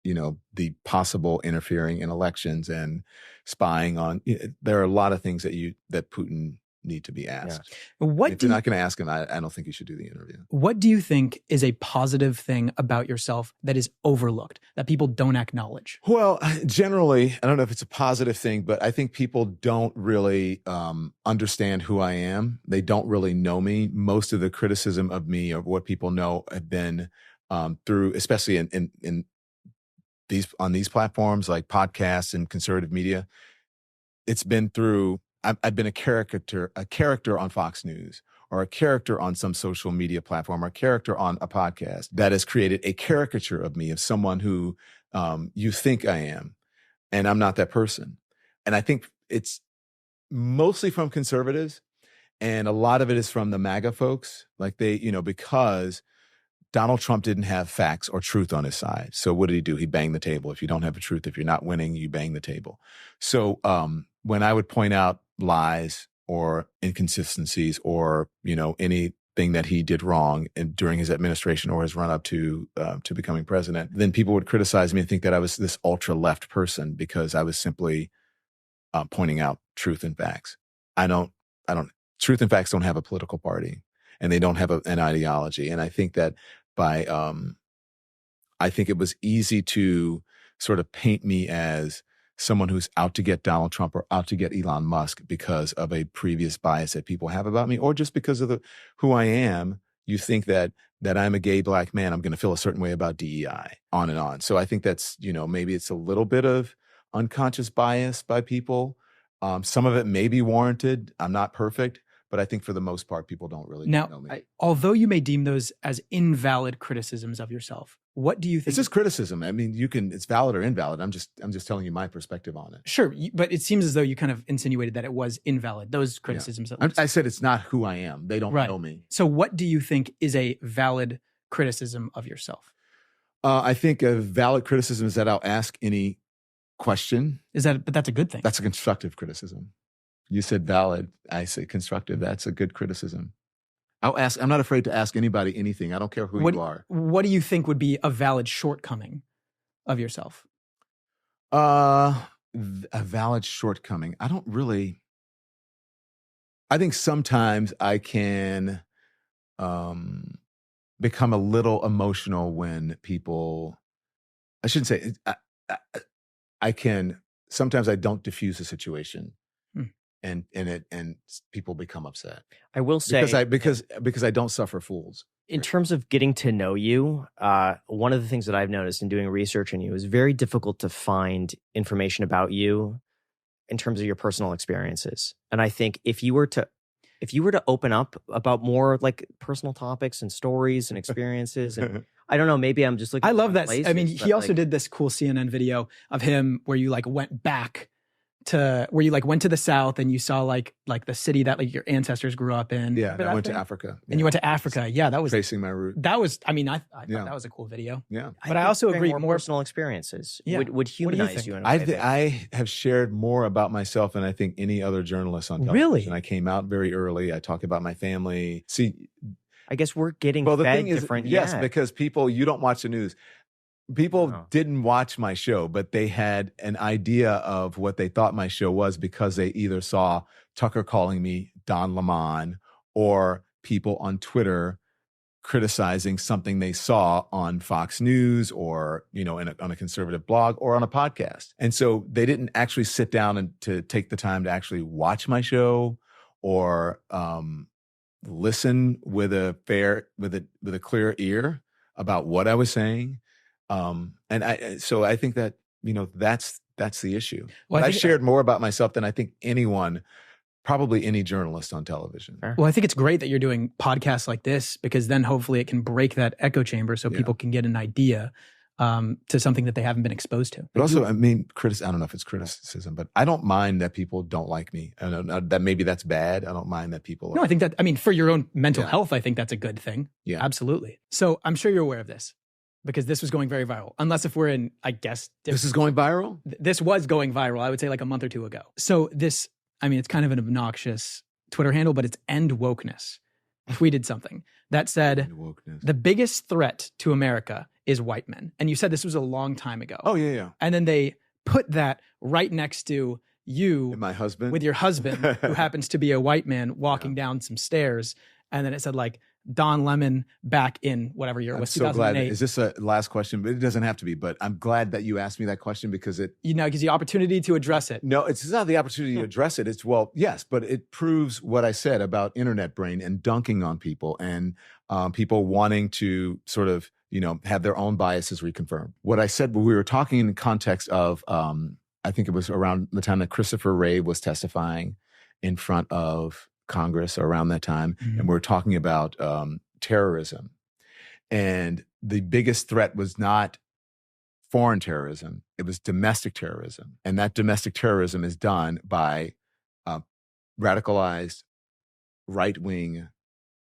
D: the possible interfering in elections and spying on. There are a lot of things that Putin need to be asked. If you're not going to ask him, I don't think you should do the interview.
G: What do you think is a positive thing about yourself that is overlooked, that people don't acknowledge?
D: Well, generally, I don't know if it's a positive thing, but I think people don't really understand who I am. They don't really know me. Most of the criticism of me or what people know have been through, especially in on these platforms like podcasts and conservative media. It's been through. I've been a character on Fox News, or a character on some social media platform, or a character on a podcast that has created a caricature of me, of someone who you think I am, and I'm not that person. And I think it's mostly from conservatives, and a lot of it is from the MAGA folks. Like because Donald Trump didn't have facts or truth on his side. So what did he do? He banged the table. If you don't have the truth, if you're not winning, you bang the table. So when I would point out lies or inconsistencies or, anything that he did wrong during his administration or his run up to becoming president, then people would criticize me and think that I was this ultra left person because I was simply pointing out truth and facts. Truth and facts don't have a political party, and they don't have an ideology. And I think that I think it was easy to sort of paint me as someone who's out to get Donald Trump or out to get Elon Musk because of a previous bias that people have about me, or just because of who I am. You think that I'm a gay black man, I'm going to feel a certain way about DEI, on and on. So I think that's, maybe it's a little bit of unconscious bias by people. Some of it may be warranted. I'm not perfect, but I think for the most part, people don't really know me.
G: Now, although you may deem those as invalid criticisms of yourself, what do you think?
D: It's just criticism. I mean, it's valid or invalid. I'm just telling you my perspective on it.
G: Sure, but it seems as though you kind of insinuated that it was invalid, those criticisms. At least.
D: I said it's not who I am. They don't
G: Right.
D: know me.
G: So what do you think is a valid criticism of yourself?
D: I think a valid criticism is that I'll ask any question.
G: But that's a good thing.
D: That's a constructive criticism. You said valid. I say constructive. That's a good criticism. I'm not afraid to ask anybody anything. I don't care who you are.
G: What do you think would be a valid shortcoming of yourself?
D: A valid shortcoming. I think sometimes I can become a little emotional when people, I shouldn't say, sometimes I don't diffuse a situation. And people become upset.
H: I will say
D: because I don't suffer fools.
H: In terms of getting to know you, one of the things that I've noticed in doing research on you is very difficult to find information about you in terms of your personal experiences. And I think if you were to open up about more like personal topics and stories and experiences, and I don't know, maybe I'm just looking.
G: I love that.
H: Places,
G: I mean, he also did this cool CNN video of him where you like went back to where you like went to the South and you saw like the city that like your ancestors grew up in.
D: Yeah, I went to Africa.
G: And you went to Africa. Yeah, that was
D: tracing my route.
G: That was. I mean, I thought that was a cool video.
D: Yeah,
G: but I also agree.
H: More personal experiences would humanize you. In a way
D: I have shared more about myself than I think any other journalist on television.
G: Really?
D: I came out very early. I talk about my family. See,
H: I guess we're getting
D: the
H: fed
D: thing is,
H: different.
D: Yes, because you don't watch the news. People didn't watch my show, but they had an idea of what they thought my show was because they either saw Tucker calling me Don Lemon or people on Twitter criticizing something they saw on Fox News or, on a conservative blog or on a podcast. And so they didn't actually sit down and to take the time to actually watch my show or listen with a clear ear about what I was saying. So I think that, that's the issue. Well, I shared more about myself than I think probably any journalist on television.
G: Well, I think it's great that you're doing podcasts like this because then hopefully it can break that echo chamber so people can get an idea to something that they haven't been exposed to.
D: But also, I mean, I don't know if it's criticism, but I don't mind that people don't like me. I don't know that maybe that's bad. I don't mind that people.
G: No, I think that, for your own mental health, I think that's a good thing.
D: Yeah.
G: Absolutely. So I'm sure you're aware of this. Because this was going very viral, unless if we're in, I guess.
D: This is going viral?
G: This was going viral, I would say like a month or two ago. So this, it's kind of an obnoxious Twitter handle, but it's End Wokeness. Tweeted something that said, the biggest threat to America is white men. And you said this was a long time ago.
D: Oh, yeah.
G: And then they put that right next to you.
D: And my husband.
G: With your husband, who happens to be a white man walking down some stairs. And then it said like, Don Lemon back in whatever year it was, 2008.
D: I'm so glad. Is this a last question? But it doesn't have to be. But I'm glad that you asked me that question because it
G: gives you the opportunity to address it.
D: No, it's not the opportunity to address it. It's yes, but it proves what I said about internet brain and dunking on people and people wanting to sort of have their own biases reconfirmed. What I said, we were talking in the context of I think it was around the time that Christopher Wray was testifying in front of Congress around that time, and we're talking about terrorism. And the biggest threat was not foreign terrorism, it was domestic terrorism. And that domestic terrorism is done by radicalized right-wing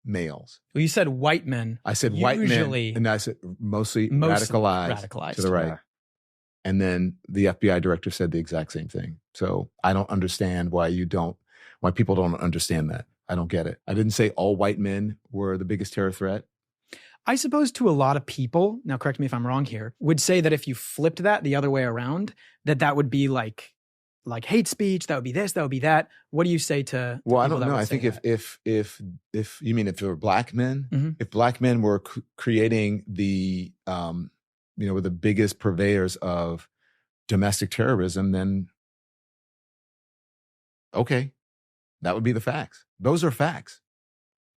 D: males.
G: Well, you said white men.
D: I said white men, and I said mostly radicalized to the right. And then the FBI director said the exact same thing. So I don't understand why people don't understand that. I don't get it. I didn't say all white men were the biggest terror threat.
G: I suppose to a lot of people, now correct me if I'm wrong here, would say that if you flipped that the other way around, that would be like hate speech, that would be this, that would be that. What do you say to
D: Well, I don't know. I think if you mean if there were black men, if black men were creating the were the biggest purveyors of domestic terrorism, then okay. That would be the facts. Those are facts.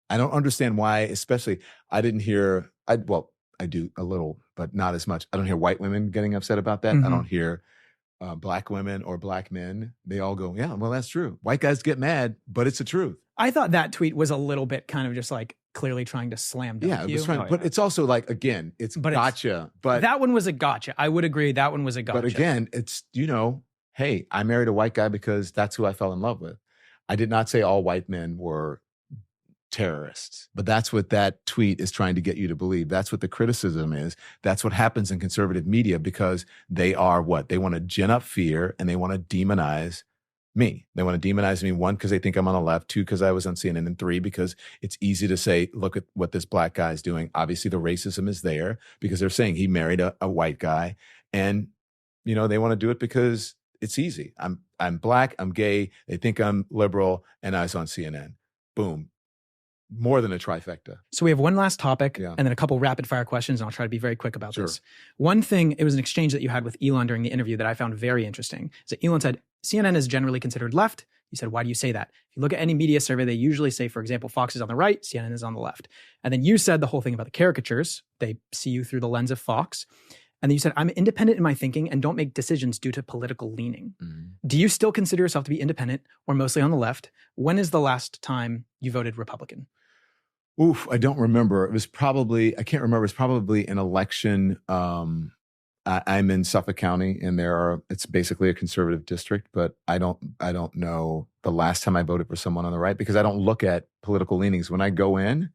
D: I don't understand why, especially, I didn't hear, I do a little, but not as much. I don't hear white women getting upset about that. I don't hear black women or black men. They all go, yeah, well, that's true. White guys get mad, but it's the truth.
G: I thought that tweet was a little bit kind of just like clearly trying to slam dunk you.
D: But it's also like, again, gotcha. But
G: that one was a gotcha. I would agree that one was a gotcha.
D: But again, it's, hey, I married a white guy because that's who I fell in love with. I did not say all white men were terrorists. But that's what that tweet is trying to get you to believe. That's what the criticism is. That's what happens in conservative media because they are what? They want to gin up fear and they want to demonize me. They want to demonize me, one, because they think I'm on the left, two, because I was on CNN, and three, because it's easy to say, look at what this black guy is doing. Obviously, the racism is there because they're saying he married a white guy. And, you know, they want to do it because it's easy. I'm black, I'm gay, they think I'm liberal, and I was on CNN. Boom. More than a trifecta.
G: So we have one last topic
D: Yeah.
G: and then a couple rapid fire questions, and I'll try to be very quick about
D: Sure.
G: this. One thing, it was an exchange that you had with Elon during the interview that I found very interesting. Is that Elon said, CNN is generally considered left. You said, why do you say that? If you look at any media survey, they usually say, for example, Fox is on the right, CNN is on the left. And then you said the whole thing about the caricatures. They see you through the lens of Fox. And then you said, I'm independent in my thinking and don't make decisions due to political leaning.
D: Mm-hmm.
G: Do you still consider yourself to be independent or mostly on the left? When is the last time you voted Republican?
D: Oof, I don't remember. It was probably, I can't remember. It was probably an election. I'm in Suffolk County and it's basically a conservative district, but I don't know the last time I voted for someone on the right because I don't look at political leanings. When I go in,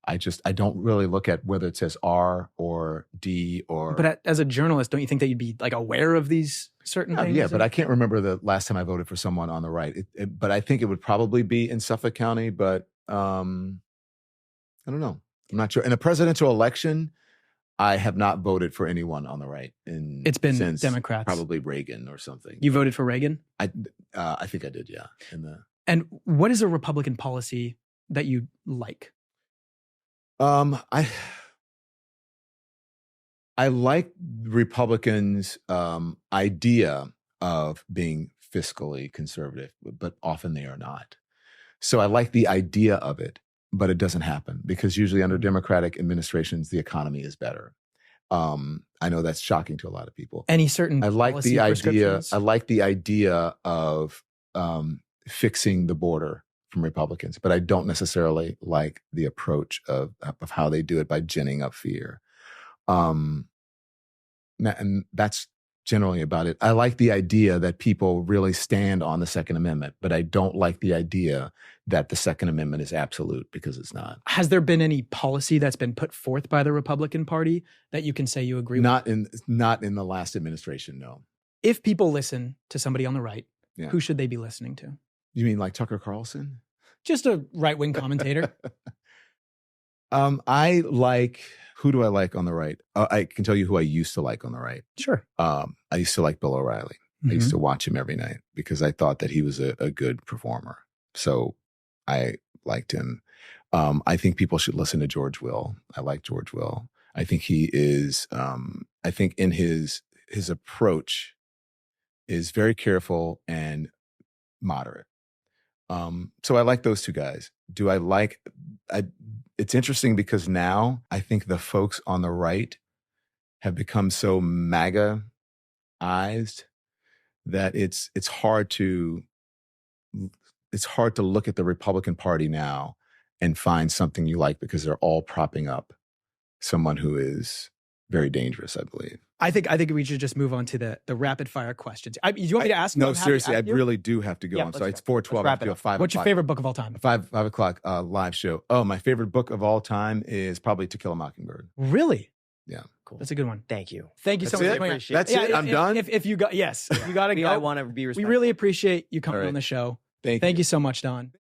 D: I don't really look at whether it says R or D or.
G: But as a journalist, don't you think that you'd be like aware of these certain things?
D: Yeah, but I can't remember the last time I voted for someone on the right. But I think it would probably be in Suffolk County, but I don't know. I'm not sure. In a presidential election, I have not voted for anyone on the right.
G: It's been
D: since
G: Democrats.
D: Probably Reagan or something.
G: You voted for Reagan?
D: I think I did, yeah.
G: And what is a Republican policy that you like?
D: I like Republicans' idea of being fiscally conservative, but often they are not. So I like the idea of it, but it doesn't happen because usually under Democratic administrations, the economy is better. I know that's shocking to a lot of people.
G: Any certain
D: I like
G: policy
D: the idea.
G: prescriptions?
D: I like the idea of fixing the border from Republicans, but I don't necessarily like the approach of how they do it by ginning up fear. And that's generally about it. I like the idea that people really stand on the Second Amendment, but I don't like the idea that the Second Amendment is absolute because it's not.
G: Has there been any policy that's been put forth by the Republican Party that you can say you agree with?
D: Not in the last administration, no.
G: If people listen to somebody on the right,
D: Yeah.
G: who should they be listening to?
D: You mean like Tucker Carlson?
G: Just a right-wing commentator.
D: Who do I like on the right? I can tell you who I used to like on the right.
G: Sure.
D: I used to like Bill O'Reilly. I used to watch him every night because I thought that he was a good performer. So I liked him. I think people should listen to George Will. I like George Will. I think he is, I think in his approach is very careful and moderate. So I like those two guys. It's interesting because now I think the folks on the right have become so MAGA-ized that it's hard to look at the Republican Party now and find something you like because they're all propping up someone who is very dangerous, I believe.
G: I think we should just move on to the rapid fire questions. Do you want me to ask?
D: No, seriously, I really do have to go.
G: Yeah,
D: I'm sorry.
G: let's
D: It's 4:12. I have to go at 5
G: What's your
D: o'clock.
G: favorite book of all time?
D: 5 o'clock live show. Oh, my favorite book of all time is probably To Kill a Mockingbird.
G: Really?
D: Yeah.
H: Cool.
G: That's a good one.
H: Thank you.
G: Thank you so
D: That's
G: much
D: it?
G: for coming on.
H: Appreciate
D: That's it? I'm done?
G: If you got, yes, you got to
H: I
G: go.
H: want to be
G: We
H: respectful.
G: really appreciate you coming
D: All right.
G: on the show.
D: Thank
G: Thank you so much, Don.